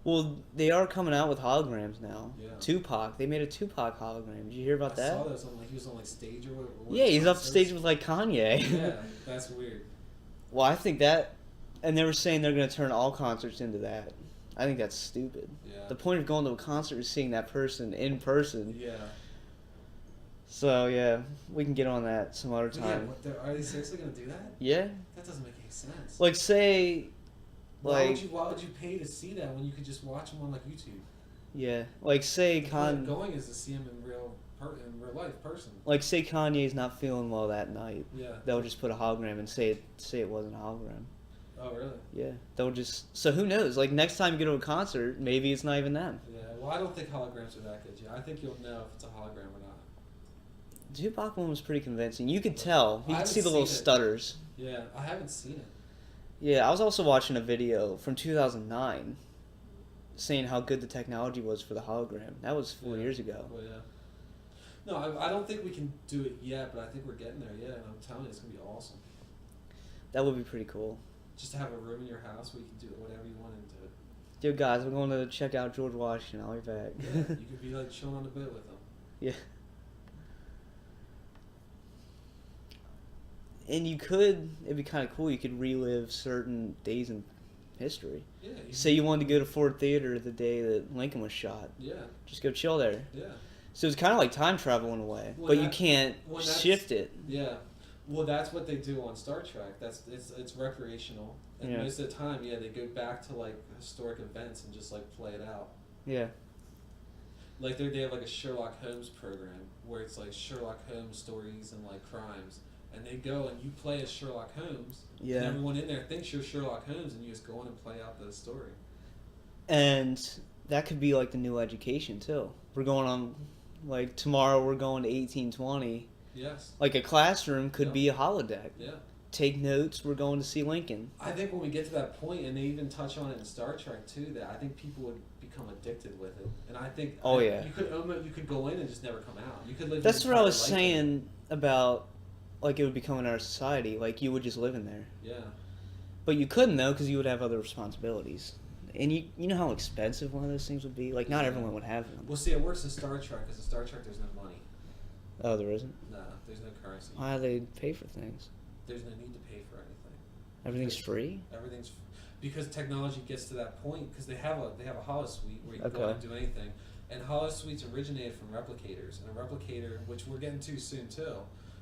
Well, they are coming out with holograms now. Yeah. Tupac, they made a Tupac hologram. Did you hear about I that? saw those on like he was on like stage or what? Yeah, he's up concerts. stage with like Kanye. Yeah, that's weird. Well, I think that, and they were saying they're going to turn all concerts into that. I think that's stupid. Yeah. The point of going to a concert is seeing that person in person. Yeah. So yeah, we can get on that some other But yeah, time. are they seriously gonna do that? Yeah. That doesn't make any sense. Like say, why like would you pay to see that when you could just watch them on like YouTube? yeah, like say The point of going is to see him in real life person. like say Kanye's not feeling well that night. Yeah. They'll just put a hologram and say it wasn't a hologram. Oh really? Yeah, they'll just so who knows? Like next time you go to a concert, maybe it's not even them. Yeah. Well, I don't think holograms are that good yet. I think you'll know if it's a hologram or not. Tupac one was pretty convincing. You could tell. You I could see the haven't little seen it. stutters. Yeah, I haven't seen it. Yeah, I was also watching a video from 2009 saying how good the technology was for the hologram. That was 4 years ago. Well, yeah. No, I don't think we can do it yet, but I think we're getting there. Yeah, and I'm telling you, it's gonna be awesome. That would be pretty cool. Just to have a room in your house where you can do whatever you want into it. Yo, guys, we're going to check out George Washington. I'll be back. Yeah, you could be like chilling on the boat with them. Yeah. And it'd be kind of cool, you could relive certain days in history. Yeah. Say you wanted to go to Ford Theater the day that Lincoln was shot. Yeah. Just go chill there. Yeah. So it's kind of like time travel in a way, Well, but you that- can't well, that's- shift it. Yeah. Well, that's what they do on Star Trek. It's recreational, and Yeah. most of the time, yeah, they go back to like historic events and just like play it out. Yeah. Like they have like a Sherlock Holmes program where it's like Sherlock Holmes stories and like crimes, and they go and you play as Sherlock Holmes. Yeah. And everyone in there thinks you're Sherlock Holmes, and you just go in and play out the story. And that could be like the new education too. We're going on, like tomorrow we're going to 1820. Yes. Like a classroom could Yeah. be a holodeck. Yeah. Take notes, we're going to see Lincoln. I think when we get to that point, and they even touch on it in Star Trek too, that I think people would become addicted with it, and I think Yeah. you could go in and just never come out. You could live. That's your what I entire was life in it. saying about, like it would become in our society. Like you would just live in there. Yeah. But you couldn't though, because you would have other responsibilities. And you know how expensive one of those things would be? Like not Yeah. everyone would have them. Well, see, it works in Star Trek because in Star Trek there's no money. Oh, there isn't? No, there's no currency. Why do they pay for things? There's no need to pay for anything. Everything's Because free? Everything's because technology gets to that point because they have a holosuite where you can go Okay. and do anything, and holosuites originated from replicators, and a replicator, which we're getting to soon too.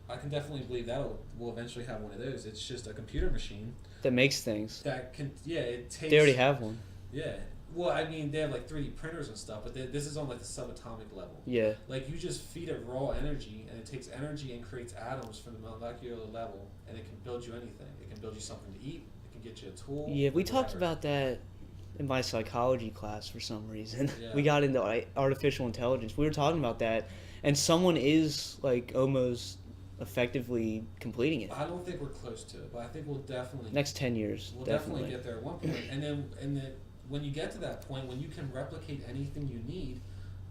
I can definitely believe that we'll eventually have one of those. It's just a computer machine That makes things. that can it takes. They already have one. Yeah. Well, I mean, they have like 3D printers and stuff, but this is on like the subatomic level. Yeah. Like you just feed it raw energy, and it takes energy and creates atoms from the molecular level, and it can build you anything. It can build you something to eat. It can get you a tool. Yeah, we talked whatever. about that in my psychology class for some reason. Yeah. We got into artificial intelligence. We were talking about that, and someone is like almost effectively completing it. I don't think we're close to it, but I think we'll definitely Next 10 years, we'll definitely. definitely get there at one point. And then when you get to that point, when you can replicate anything you need,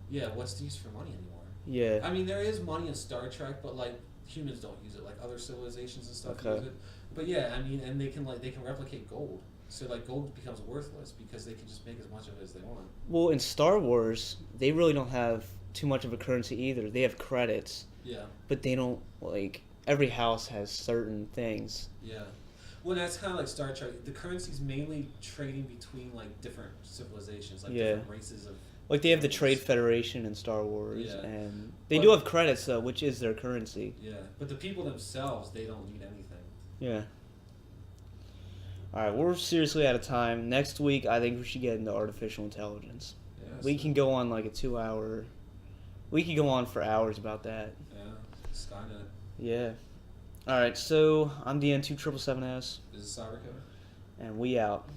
yeah, what's the use for money anymore? Yeah. I mean, there is money in Star Trek, but like humans don't use it. Like other civilizations and stuff Okay. use it. But yeah, I mean, and they can replicate gold. So like gold becomes worthless because they can just make as much of it as they want. Well, in Star Wars, they really don't have too much of a currency either. They have credits, Yeah. but they don't like. Every house has certain things. Yeah. Well, that's kind of like Star Trek. The currency's mainly trading between like different civilizations, like Yeah. different races of. Like they have the aliens. Trade Federation in Star Wars, Yeah. and they But- do have credits though, which is their currency. Yeah, but the people themselves, they don't need anything. Yeah. All right, we're seriously out of time. Next week, I think we should get into artificial intelligence. Yeah. We can go on like a 2-hour. We could go on for hours about that. Yeah. Skynet. Yeah. All right, so I'm DN2777S, Is it cyber code? and we out.